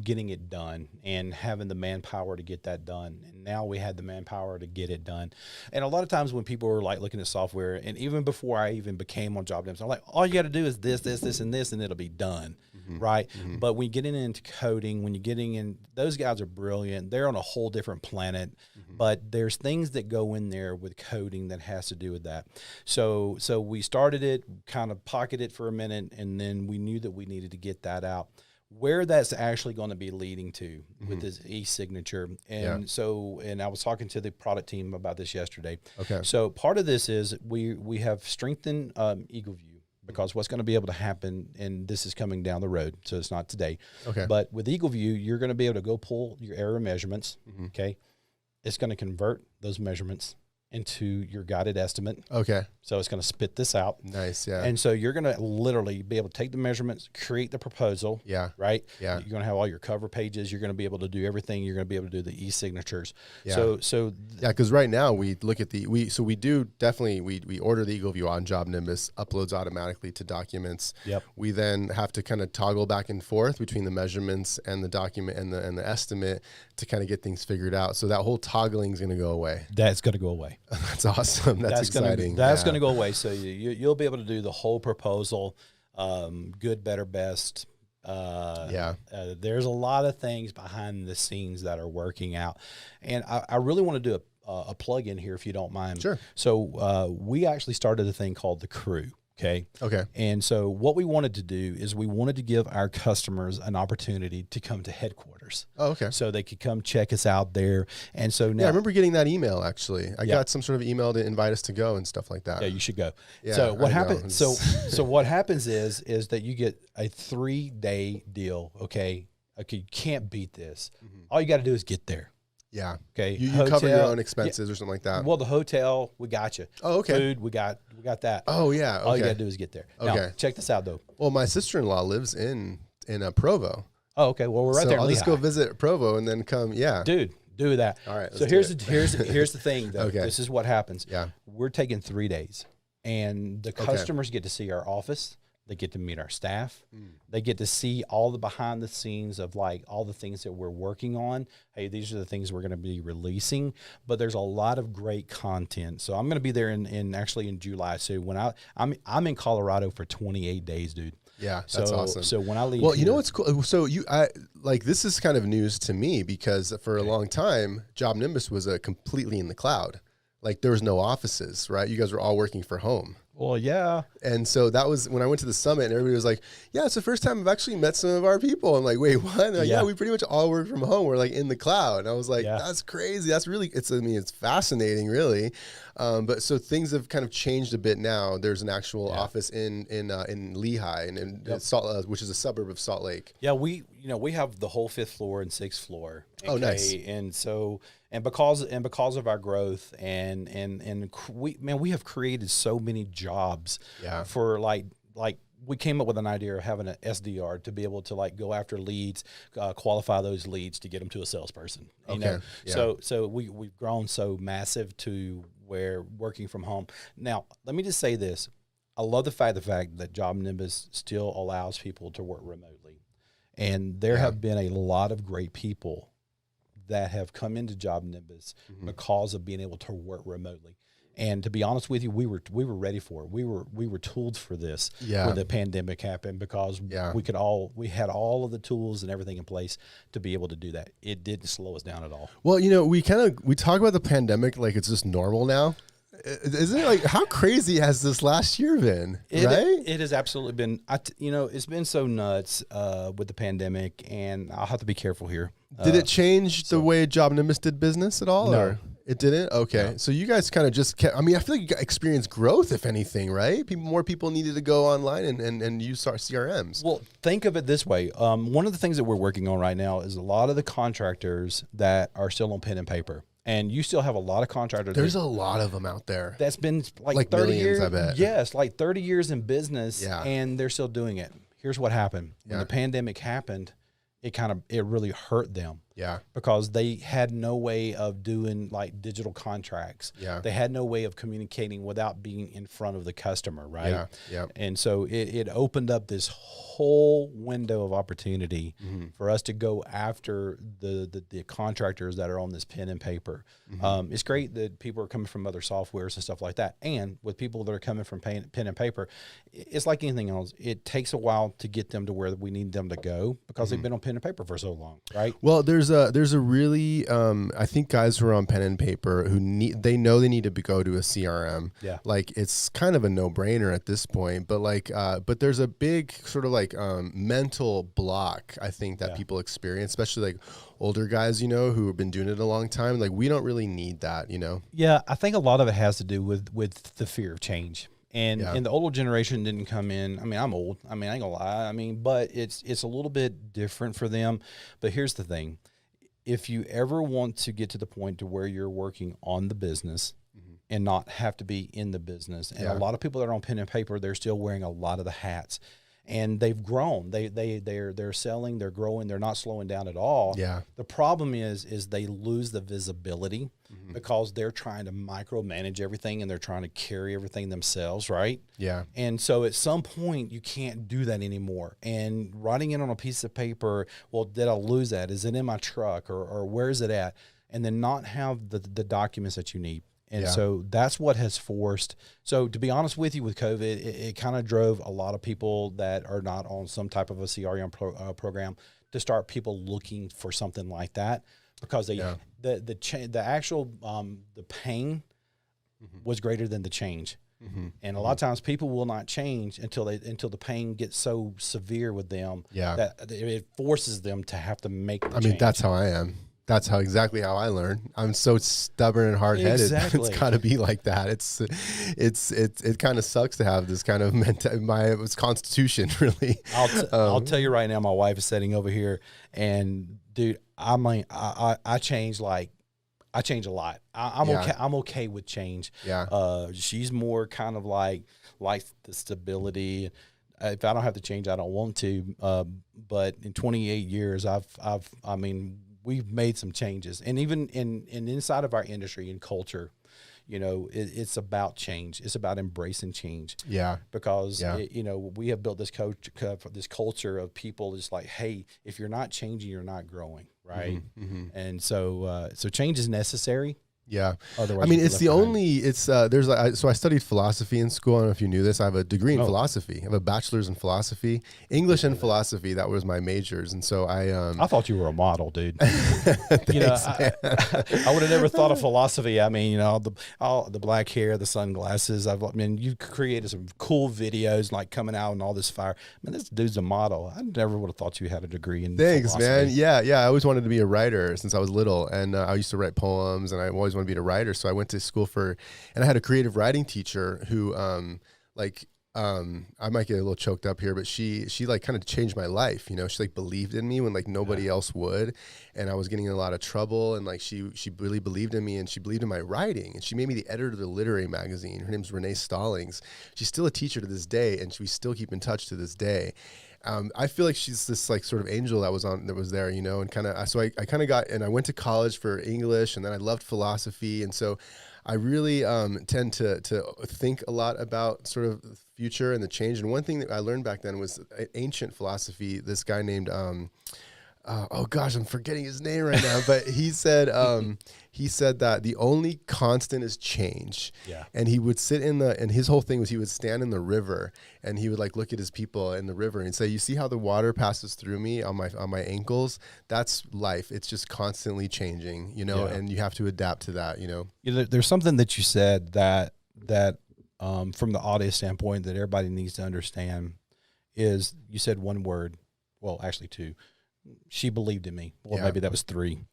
[SPEAKER 2] getting it done and having the manpower to get that done. And now we had the manpower to get it done. And a lot of times when people are like looking at software, and even before I even became on Job Nimbus, I'm like, all you got to do is this, and this, and it'll be done. Right. But when getting into coding, when you're getting in, those guys are brilliant. They're on a whole different planet, but there's things that go in there with coding that has to do with that. So we started it, kind of pocketed it for a minute, and then we knew that we needed to get that out. Where that's actually going to be leading to with this e-signature. And and I was talking to the product team about this yesterday.
[SPEAKER 1] Okay.
[SPEAKER 2] So part of this is we have strengthened EagleView. Because what's going to be able to happen, and this is coming down the road, so it's not today.
[SPEAKER 1] Okay.
[SPEAKER 2] But with EagleView, you're going to be able to go pull your error measurements. Okay. It's going to convert those measurements into your guided estimate.
[SPEAKER 1] Okay.
[SPEAKER 2] So it's going to spit this out.
[SPEAKER 1] Nice. Yeah.
[SPEAKER 2] And so you're going to literally be able to take the measurements, create the proposal.
[SPEAKER 1] Yeah.
[SPEAKER 2] Right.
[SPEAKER 1] Yeah.
[SPEAKER 2] You're going to have all your cover pages. You're going to be able to do everything. You're going to be able to do the e-signatures.
[SPEAKER 1] Yeah.
[SPEAKER 2] So
[SPEAKER 1] yeah, because right now we look at we do definitely we order the EagleView on Job Nimbus, uploads automatically to documents.
[SPEAKER 2] Yep.
[SPEAKER 1] We then have to kind of toggle back and forth between the measurements and the document and the estimate to kind of get things figured out. So that whole toggling is going to go away.
[SPEAKER 2] That's going to go away.
[SPEAKER 1] That's awesome. That's exciting.
[SPEAKER 2] That's going to go away. So you'll be able to do the whole proposal, good, better, best. There's a lot of things behind the scenes that are working out, and I really want to do a plug in here if you don't mind.
[SPEAKER 1] Sure.
[SPEAKER 2] So we actually started a thing called the Crew. Okay. And so what we wanted to do is we wanted to give our customers an opportunity to come to headquarters.
[SPEAKER 1] Oh, okay.
[SPEAKER 2] So they could come check us out there. And so now,
[SPEAKER 1] I remember getting that email actually. I got some sort of email to invite us to go and stuff like that.
[SPEAKER 2] Yeah, you should go.
[SPEAKER 1] Yeah,
[SPEAKER 2] so what happens? So what happens is that you get a 3-day deal. Okay. You can't beat this. All you got to do is get there.
[SPEAKER 1] Yeah.
[SPEAKER 2] Okay.
[SPEAKER 1] You cover your own expenses or something like that.
[SPEAKER 2] Well, the hotel, we got you.
[SPEAKER 1] Oh, okay.
[SPEAKER 2] Food, we got that.
[SPEAKER 1] Oh, yeah. Okay.
[SPEAKER 2] All you got to do is get there. Okay. Now, check this out though.
[SPEAKER 1] Well, my sister-in-law lives in Provo.
[SPEAKER 2] Oh, okay. Well, we're right there.
[SPEAKER 1] I'll just go visit Provo and then come. Yeah.
[SPEAKER 2] Dude, do that.
[SPEAKER 1] All right.
[SPEAKER 2] So here's the thing though.
[SPEAKER 1] Okay.
[SPEAKER 2] This is what happens.
[SPEAKER 1] Yeah.
[SPEAKER 2] We're taking 3 days, and the customers get to see our office. They get to meet our staff. They get to see all the behind the scenes of like all the things that we're working on. Hey, these are the things we're going to be releasing, but there's a lot of great content. So I'm going to be there actually in July. So when I'm in Colorado for 28 days, dude.
[SPEAKER 1] Yeah, that's awesome.
[SPEAKER 2] So when I leave,
[SPEAKER 1] well, you know what's cool? So this is kind of news to me because for a long time, Job Nimbus was completely in the cloud. Like there was no offices, right? You guys were all working from home.
[SPEAKER 2] Well, yeah.
[SPEAKER 1] And so that was when I went to the summit, and everybody was like, yeah, it's the first time I've actually met some of our people. I'm like, wait, what? And like, yeah, we pretty much all work from home. We're like in the cloud. And I was like, that's crazy. That's really, it's fascinating, really. But so things have kind of changed a bit now. There's an actual office in Lehigh, and Salt, which is a suburb of Salt Lake.
[SPEAKER 2] Yeah, we have the whole 5th floor and 6th floor.
[SPEAKER 1] Oh, nice.
[SPEAKER 2] And so, because of our growth and we have created so many jobs for like we came up with an idea of having an SDR to be able to like go after leads, qualify those leads to get them to a salesperson. You know? So we've grown so massive to where working from home. Now, let me just say this. I love the fact that Job Nimbus still allows people to work remotely. And there have been a lot of great people that have come into Job Nimbus because of being able to work remotely. And to be honest with you, we were ready for it. We were tooled for this when the pandemic happened, because we had all of the tools and everything in place to be able to do that. It didn't slow us down at all.
[SPEAKER 1] Well, you know, we talk about the pandemic like it's just normal now. Isn't it? Like, how crazy has this last year been? Right?
[SPEAKER 2] It has absolutely been. It's been so nuts with the pandemic, and I'll have to be careful here.
[SPEAKER 1] Did it change the way Job Nimbus did business at all?
[SPEAKER 2] No.
[SPEAKER 1] Or? It didn't? Okay. No. So you guys kind of just kept, I mean, I feel like you experienced growth, if anything, right? More people needed to go online and use our CRMs.
[SPEAKER 2] Well, think of it this way. One of the things that we're working on right now is a lot of the contractors that are still on pen and paper. And you still have a lot of contractors.
[SPEAKER 1] There's a lot of them out there.
[SPEAKER 2] That's been like 30
[SPEAKER 1] millions,
[SPEAKER 2] years.
[SPEAKER 1] I bet.
[SPEAKER 2] Yes, like 30 years in business, and they're still doing it. Here's what happened. When the pandemic happened, it really hurt them.
[SPEAKER 1] Yeah.
[SPEAKER 2] Because they had no way of doing like digital contracts.
[SPEAKER 1] Yeah.
[SPEAKER 2] They had no way of communicating without being in front of the customer, right?
[SPEAKER 1] Yeah. Yeah.
[SPEAKER 2] And so it opened up this whole window of opportunity for us to go after the contractors that are on this pen and paper. It's great that people are coming from other softwares and stuff like that. And with people that are coming from pen and paper, it's like anything else. It takes a while to get them to where we need them to go because they've been on pen and paper for so long, right?
[SPEAKER 1] Well, there's a really I think guys who are on pen and paper who they know they need to go to a CRM.
[SPEAKER 2] Yeah.
[SPEAKER 1] Like it's kind of a no-brainer at this point, but but there's a big sort of like mental block I think that people experience, especially like older guys, you know, who have been doing it a long time. Like we don't really need that, you know.
[SPEAKER 2] Yeah, I think a lot of it has to do with the fear of change. And the older generation didn't come in. I mean, I'm old. I mean, I ain't gonna lie. I mean, but it's a little bit different for them. But here's the thing. If you ever want to get to the point to where you're working on the business and not have to be in the business, and a lot of people that are on pen and paper, they're still wearing a lot of the hats. And they've grown. They're selling. They're growing. They're not slowing down at all.
[SPEAKER 1] Yeah.
[SPEAKER 2] The problem is they lose the visibility because they're trying to micromanage everything and they're trying to carry everything themselves, right?
[SPEAKER 1] Yeah.
[SPEAKER 2] And so at some point you can't do that anymore. And writing it on a piece of paper, well, did I lose that? Is it in my truck or where is it at? And then not have the documents that you need. And so that's what has forced. So to be honest with you, with COVID, it kind of drove a lot of people that are not on some type of a CRM program to start people looking for something like that, because the actual the pain was greater than the change. And a lot of times people will not change until the pain gets so severe with them that it forces them to have to make the change.
[SPEAKER 1] I mean, that's how I am. That's exactly how I learn. I'm so stubborn and hard-headed.
[SPEAKER 2] Exactly.
[SPEAKER 1] It's got to be like that. It kind of sucks to have this kind of it's constitution, really.
[SPEAKER 2] I'll tell you right now, my wife is sitting over here, and dude, I change a lot. I'm okay with change.
[SPEAKER 1] Yeah.
[SPEAKER 2] She's more kind of like the stability. If I don't have to change, I don't want to. But in 28 years, we've made some changes, and even in inside of our industry and culture, you know, it's about change. It's about embracing change.
[SPEAKER 1] Yeah.
[SPEAKER 2] Because we have built this culture of people just like, hey, if you're not changing, you're not growing, right? And so change is necessary.
[SPEAKER 1] Yeah. I
[SPEAKER 2] Otherwise,
[SPEAKER 1] mean,
[SPEAKER 2] you'd be
[SPEAKER 1] it's
[SPEAKER 2] left
[SPEAKER 1] the
[SPEAKER 2] behind.
[SPEAKER 1] only, there's like, so I studied philosophy in school. I don't know if you knew this. I have a degree in
[SPEAKER 2] Oh,
[SPEAKER 1] philosophy. I have a bachelor's in philosophy, English and philosophy. That was my majors. And so
[SPEAKER 2] I thought you were a model, dude.
[SPEAKER 1] thanks, man.
[SPEAKER 2] I would have never thought of philosophy. I mean, all the black hair, the sunglasses. I mean, you created some cool videos like coming out and all this fire. Man, this dude's a model. I never would have thought you had a degree in
[SPEAKER 1] Thanks, man.
[SPEAKER 2] philosophy.
[SPEAKER 1] Yeah, yeah. I always wanted to be a writer since I was little, and I used to write poems, and I always wanted to be a writer. So I went to school and I had a creative writing teacher who, I might get a little choked up here, but she like kind of changed my life. You know, she like believed in me when like nobody else would, and I was getting in a lot of trouble. And like she really believed in me, and she believed in my writing, and she made me the editor of the literary magazine. Her name's Renee Stallings. She's still a teacher to this day, and we still keep in touch to this day. I feel like she's this like sort of angel that was there, you know, and kind of, so I kind of got, and I went to college for English, and then I loved philosophy. And so I really tend to think a lot about sort of the future and the change. And one thing that I learned back then was ancient philosophy. This guy named, oh gosh, I'm forgetting his name right now, but he said that the only constant is change.
[SPEAKER 2] Yeah.
[SPEAKER 1] And he would sit and his whole thing was he would stand in the river, and he would like look at his people in the river and say, you see how the water passes through me on my ankles? That's life. It's just constantly changing, you know, and you have to adapt to that, you know?
[SPEAKER 2] There's something that you said that from the audience standpoint that everybody needs to understand is you said one word, well, actually two. She believed in me. Well, maybe that was three.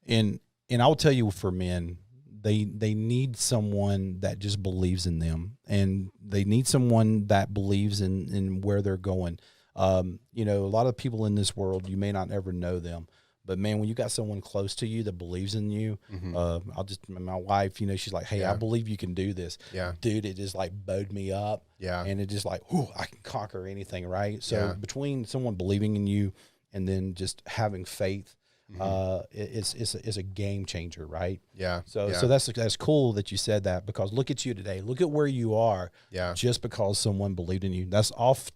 [SPEAKER 2] And I will tell you, for men, they need someone that just believes in them, and they need someone that believes in where they're going. You know, a lot of people in this world, you may not ever know them, but man, when you got someone close to you that believes in you, my wife, you know, she's like, hey, I believe you can do this.
[SPEAKER 1] Yeah.
[SPEAKER 2] Dude, it just like bowed me up. Yeah. And it just like, whew, I can conquer anything, right? So between someone believing in you and then just having faith, it's a game changer, right?
[SPEAKER 1] Yeah.
[SPEAKER 2] So that's cool that you said that, because look at you today. Look at where you are.
[SPEAKER 1] Yeah.
[SPEAKER 2] Just because someone believed in you. That's off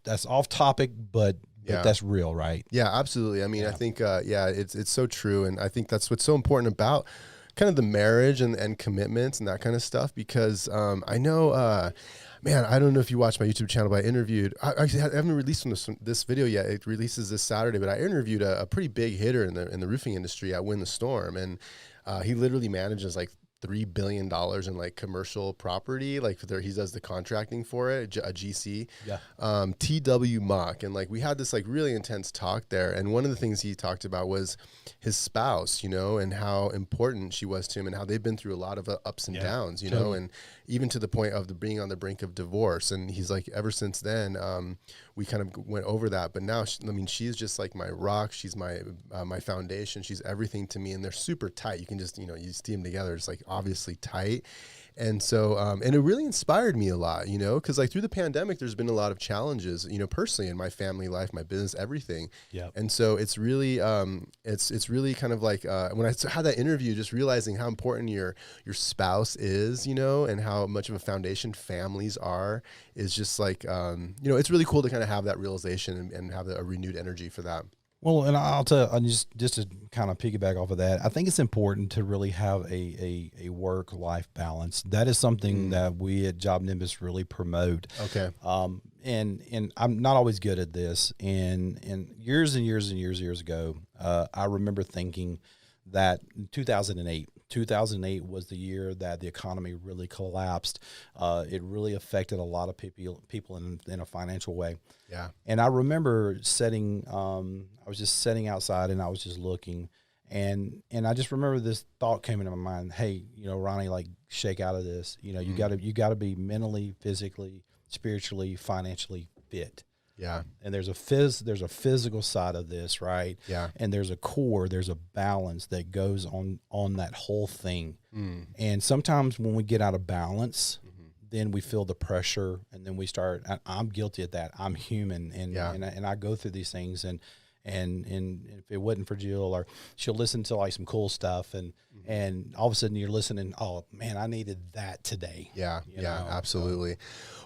[SPEAKER 2] topic, but that's real, right?
[SPEAKER 1] Yeah, absolutely. I mean, I think it's so true, and I think that's what's so important about kind of the marriage and commitments and that kind of stuff, because I know. Man, I don't know if you watched my YouTube channel, but I haven't released this video yet. It releases this Saturday, but I interviewed a pretty big hitter in the roofing industry at Win the Storm, and he literally manages like $3 billion in like commercial property. Like he does the contracting for it, a GC, TW Mock. And like, we had this like really intense talk there. And one of the things he talked about was his spouse, you know, and how important she was to him, and how they've been through a lot of ups and downs, you know, and even to the point of being on the brink of divorce. And he's like, ever since then, we kind of went over that, but now, she's just like my rock. She's my foundation. She's everything to me, and they're super tight. You can just, you know, you see them together. It's like obviously tight. And so, and it really inspired me a lot, you know, because like through the pandemic, there's been a lot of challenges, you know, personally in my family life, my business, everything. Yeah. And so it's really, it's really kind of like when I had that interview, just realizing how important your spouse is, you know, and how much of a foundation families are, is just like, you know, it's really cool to kind of have that realization and have a renewed energy for that.
[SPEAKER 2] Well, and I'll tell you, just to kind of piggyback off of that, I think it's important to really have a work-life balance. That is something that we at Job Nimbus really promote. Okay. And I'm not always good at this. And years and years and years ago, I remember thinking that 2008 was the year that the economy really collapsed. It really affected a lot of people in a financial way. Yeah. And I remember I was just sitting outside, and I was just looking, and I just remember this thought came into my mind. Hey, you know, Ronnie, like, shake out of this. You know, you gotta be mentally, physically, spiritually, financially fit. Yeah. And there's a physical side of this, right? Yeah. And there's a core, there's a balance that goes on that whole thing. And sometimes when we get out of balance, then we feel the pressure, and then we start, I'm guilty of that. I'm human, and I go through these things, and if it wasn't for Jill, or she'll listen to like some cool stuff, and all of a sudden you're listening, oh man, I needed that today. Yeah. You know? Absolutely.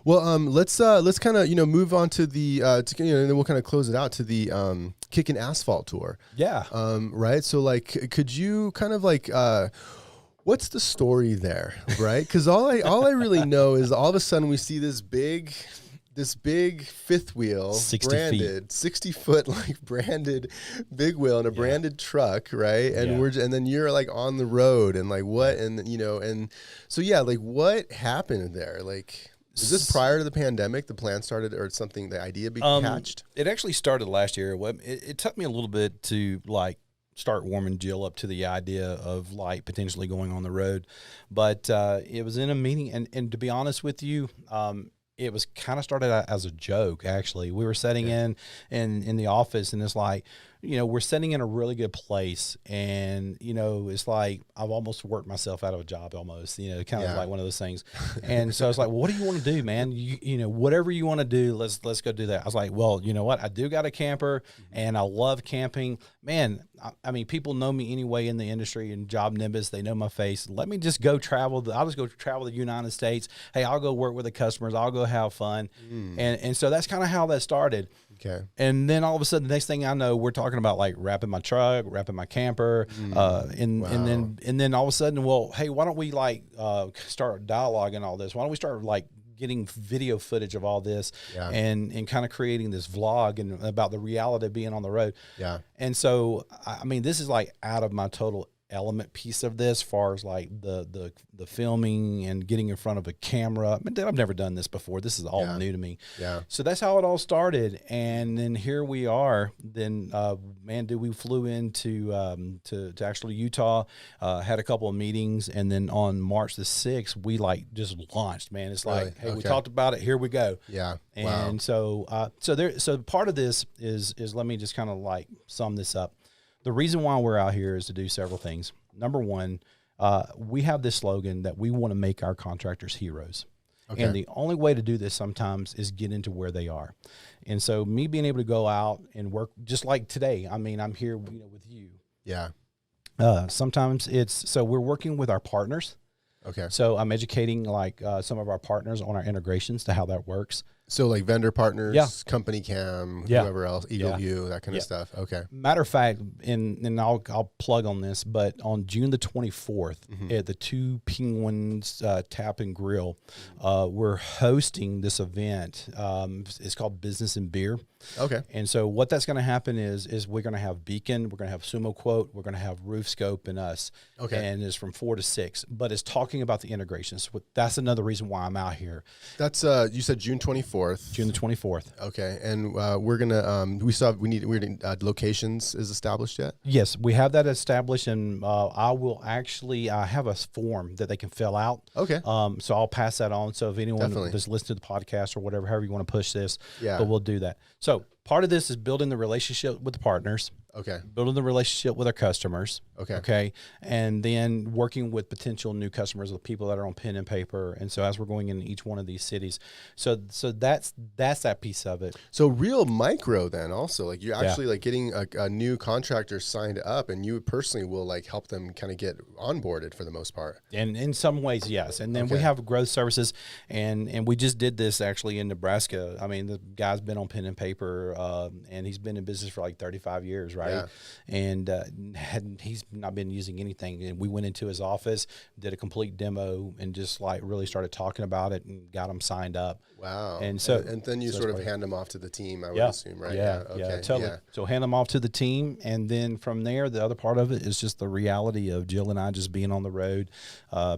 [SPEAKER 1] Well, let's kind of, you know, move on to the, you know, and then we'll kind of close it out to the Kickin' Asphalt tour.
[SPEAKER 2] Yeah.
[SPEAKER 1] Right. So like, could you kind of like, What's the story there, right? Because all I really know is all of a sudden we see this big fifth wheel
[SPEAKER 2] 60
[SPEAKER 1] branded
[SPEAKER 2] feet.
[SPEAKER 1] 60-foot like branded big wheel in a branded truck, right? And and then you're like on the road and like what and and so like what happened there? Like, is this prior to the pandemic? The plan started or something? The idea being hatched?
[SPEAKER 2] It actually started last year. It took me a little bit to like start warming Jill up to the idea of like potentially going on the road, but it was in a meeting, and to be honest with you, it was kind of started out as a joke. Actually, we were sitting in the office, and it's like, we're sitting in a really good place, and it's like I've almost worked myself out of a job almost, kind of like one of those things. And so I was like, well, what do you want to do, man? Whatever you want to do, let's go do that. I was like, well, you know what? I do got a camper, and I love camping, man. I mean, people know me anyway in the industry and Job Nimbus. They know my face. Let me just go travel. I'll just go travel the United States. Hey, I'll go work with the customers. I'll go have fun. And so that's kind of how that started.
[SPEAKER 1] Okay.
[SPEAKER 2] And then all of a sudden, the next thing I know, we're talking about like wrapping my truck, wrapping my camper, and then all of a sudden, well, hey, why don't we like start dialoguing all this? Why don't we start like getting video footage of all this and kind of creating this vlog and about the reality of being on the road.
[SPEAKER 1] Yeah.
[SPEAKER 2] And so, I mean, this is like out of my total element piece of this, far as like the filming and getting in front of a camera. I mean, I've never done this before. This is all new to me.
[SPEAKER 1] Yeah.
[SPEAKER 2] So that's how it all started. And then here we are. Then, we flew into to actually Utah, had a couple of meetings, and then on March the 6th, we like just launched, man. It's like, hey, we talked about it. Here we go.
[SPEAKER 1] Yeah.
[SPEAKER 2] And so part of this is let me just kind of like sum this up. The reason why we're out here is to do several things. Number one, we have this slogan that we want to make our contractors heroes. Okay. And the only way to do this sometimes is get into where they are. And so me being able to go out and work just like today, I mean, I'm here, with you.
[SPEAKER 1] Yeah.
[SPEAKER 2] Sometimes we're working with our partners.
[SPEAKER 1] Okay.
[SPEAKER 2] So I'm educating like some of our partners on our integrations to how that works.
[SPEAKER 1] So like vendor partners, company cam, whoever else, Eagle View, that kind of stuff. Okay.
[SPEAKER 2] Matter of fact, and I'll plug on this, but on June the 24th at the Two Penguins Tap and Grill, we're hosting this event. It's called Business and Beer.
[SPEAKER 1] Okay.
[SPEAKER 2] And so what that's going to happen is we're going to have Beacon, we're going to have Sumo Quote, we're going to have Roof Scope and us. Okay. And it's from 4 to 6, but it's talking about the integrations. That's another reason why I'm out here.
[SPEAKER 1] That's you said June 24th.
[SPEAKER 2] June the 24th.
[SPEAKER 1] Okay. And we're going to locations is established yet?
[SPEAKER 2] Yes, we have that established, and I will actually have a form that they can fill out.
[SPEAKER 1] Okay.
[SPEAKER 2] So I'll pass that on. So if anyone
[SPEAKER 1] Definitely.
[SPEAKER 2] that's listening to the podcast or whatever, however you want to push this,
[SPEAKER 1] but
[SPEAKER 2] we'll do that. So part of this is building the relationship with the partners.
[SPEAKER 1] Okay.
[SPEAKER 2] Building the relationship with our customers.
[SPEAKER 1] Okay.
[SPEAKER 2] Okay. And then working with potential new customers, with people that are on pen and paper. And so as we're going in each one of these cities, so that's that piece of it.
[SPEAKER 1] So real micro then also, like you're actually like getting a new contractor signed up, and you personally will like help them kind of get onboarded for the most part.
[SPEAKER 2] And in some ways, yes. And then we have growth services, and we just did this actually in Nebraska. I mean, the guy's been on pen and paper, and he's been in business for like 35 years, right? Yeah. And he's not been using anything. And we went into his office, did a complete demo, and just like really started talking about it and got him signed up.
[SPEAKER 1] Wow.
[SPEAKER 2] And so,
[SPEAKER 1] and then you sort of hand them off to the team, I would assume, right?
[SPEAKER 2] Yeah. Okay. Totally. Yeah. So hand them off to the team. And then from there, the other part of it is just the reality of Jill and I just being on the road,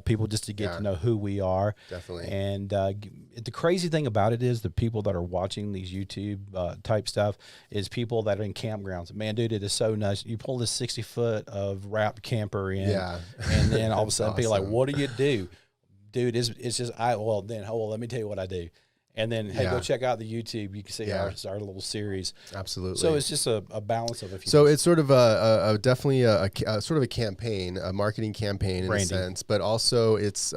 [SPEAKER 2] people just to get to know who we are.
[SPEAKER 1] Definitely.
[SPEAKER 2] And the crazy thing about it is the people that are watching these YouTube type stuff is people that are in campgrounds. Man, dude, it is so nuts. You pull this 60-foot of wrapped camper in, and then all of a sudden people are like, what do you do? Dude, it's just, let me tell you what I do. And then, hey, go check out the YouTube. You can see our little series.
[SPEAKER 1] Absolutely.
[SPEAKER 2] So it's just a balance of a few.
[SPEAKER 1] So it's sort of definitely a sort of a campaign, a marketing campaign in a sense, but also it's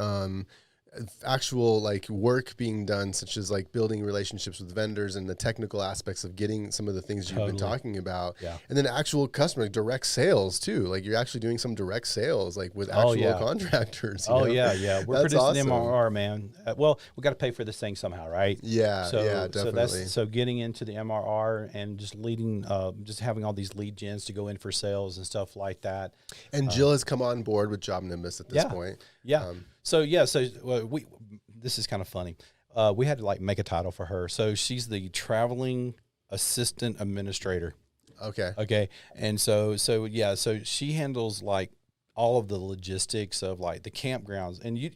[SPEAKER 1] actual like work being done, such as like building relationships with vendors and the technical aspects of getting some of the things you've been talking about.
[SPEAKER 2] Yeah.
[SPEAKER 1] And then actual customer direct sales too. Like you're actually doing some direct sales, like with actual contractors. You know?
[SPEAKER 2] Yeah. We're
[SPEAKER 1] That's
[SPEAKER 2] producing
[SPEAKER 1] awesome.
[SPEAKER 2] MRR, man. Well, we got to pay for this thing somehow, right?
[SPEAKER 1] Yeah. Yeah, definitely.
[SPEAKER 2] So getting into the MRR and just leading, just having all these lead gens to go in for sales and stuff like that.
[SPEAKER 1] And Jill has come on board with Job Nimbus at this point.
[SPEAKER 2] Yeah. So this is kind of funny. We had to like make a title for her. So she's the traveling assistant administrator. Okay. And so she handles like all of the logistics of like the campgrounds. And you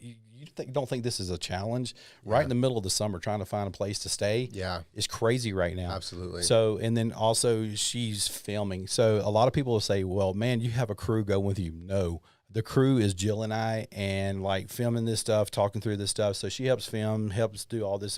[SPEAKER 2] don't think this is a challenge right in the middle of the summer trying to find a place to stay?
[SPEAKER 1] Yeah.
[SPEAKER 2] It's crazy right now.
[SPEAKER 1] Absolutely.
[SPEAKER 2] So, and then also she's filming. So a lot of people will say, well, man, you have a crew go with you. No. The crew is Jill and I, and like filming this stuff, talking through this stuff. So she helps film, helps do all this.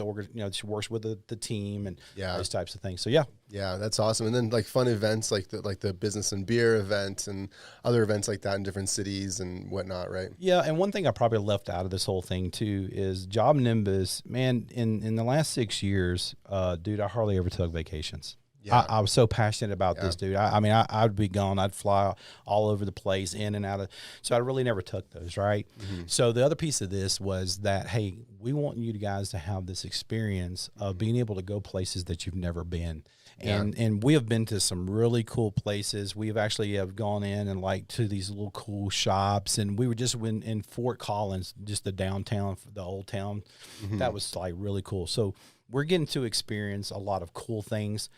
[SPEAKER 2] She works with the team and those types of things. So
[SPEAKER 1] yeah, that's awesome. And then like fun events like the business and beer event and other events like that in different cities and whatnot, right?
[SPEAKER 2] Yeah, and one thing I probably left out of this whole thing too is Job Nimbus. Man, in the last 6 years, dude, I hardly ever took vacations. Yeah. I was so passionate about this, dude. I mean, I'd be gone. I'd fly all over the place, in and out of. So I really never took those, right? Mm-hmm. So the other piece of this was that, hey, we want you guys to have this experience of being able to go places that you've never been. And we have been to some really cool places. We have actually gone in and like to these little cool shops. And we were just in Fort Collins, just the downtown, the old town. Mm-hmm. That was like really cool. So we're getting to experience a lot of cool things.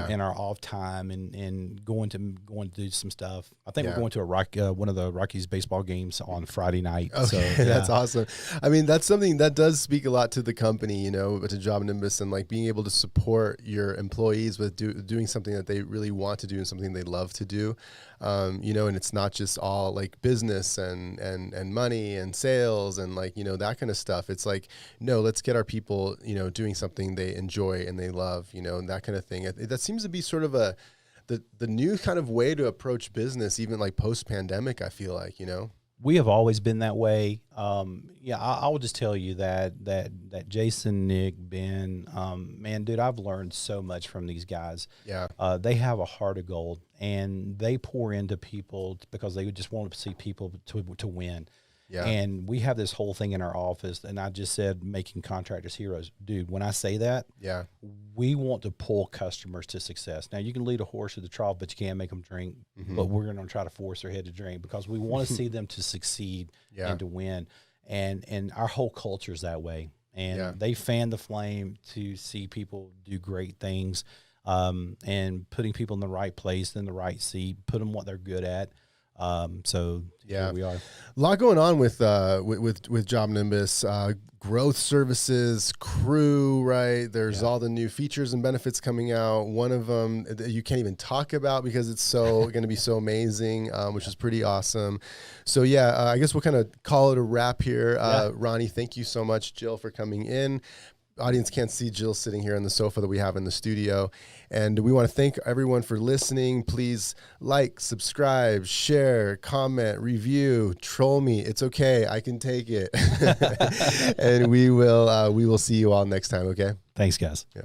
[SPEAKER 2] In our off time and going to do some stuff. I think we're going to one of the Rockies baseball games on Friday night.
[SPEAKER 1] Okay, so, that's awesome. I mean, that's something that does speak a lot to the company, you know, to Job Nimbus, and like being able to support your employees with doing something that they really want to do and something they love to do. You know, and it's not just all like business and money and sales and like, you know, that kind of stuff. It's like, no, let's get our people, you know, doing something they enjoy and they love, you know, and that kind of thing. That seems to be sort of the new kind of way to approach business, even like post pandemic, I feel like, you know.
[SPEAKER 2] We have always been that way. I will just tell you that Jason, Nick, Ben, man, dude, I've learned so much from these guys. Yeah. They have a heart of gold, and they pour into people because they just want to see people to win. Yeah. And we have this whole thing in our office, and I just said making contractors heroes. Dude, when I say that, we want to pull customers to success. Now, you can lead a horse to the trough, but you can't make them drink. Mm-hmm. But we're going to try to force their head to drink because we want to see them to succeed and to win. And our whole culture is that way. And they fan the flame to see people do great things, and putting people in the right place, in the right seat, put them what they're good at. So here we are.
[SPEAKER 1] A lot going on with Job Nimbus, growth services, crew, right? There's all the new features and benefits coming out. One of them that you can't even talk about because it's so going to be so amazing, which is pretty awesome. So I guess we'll kind of call it a wrap here. Ronnie, thank you so much, Jill, for coming in. Audience can't see Jill sitting here on the sofa that we have in the studio. And we want to thank everyone for listening. Please like, subscribe, share, comment, review, troll me. It's okay. I can take it. And we will see you all next time. Okay.
[SPEAKER 2] Thanks, guys.
[SPEAKER 1] Yep.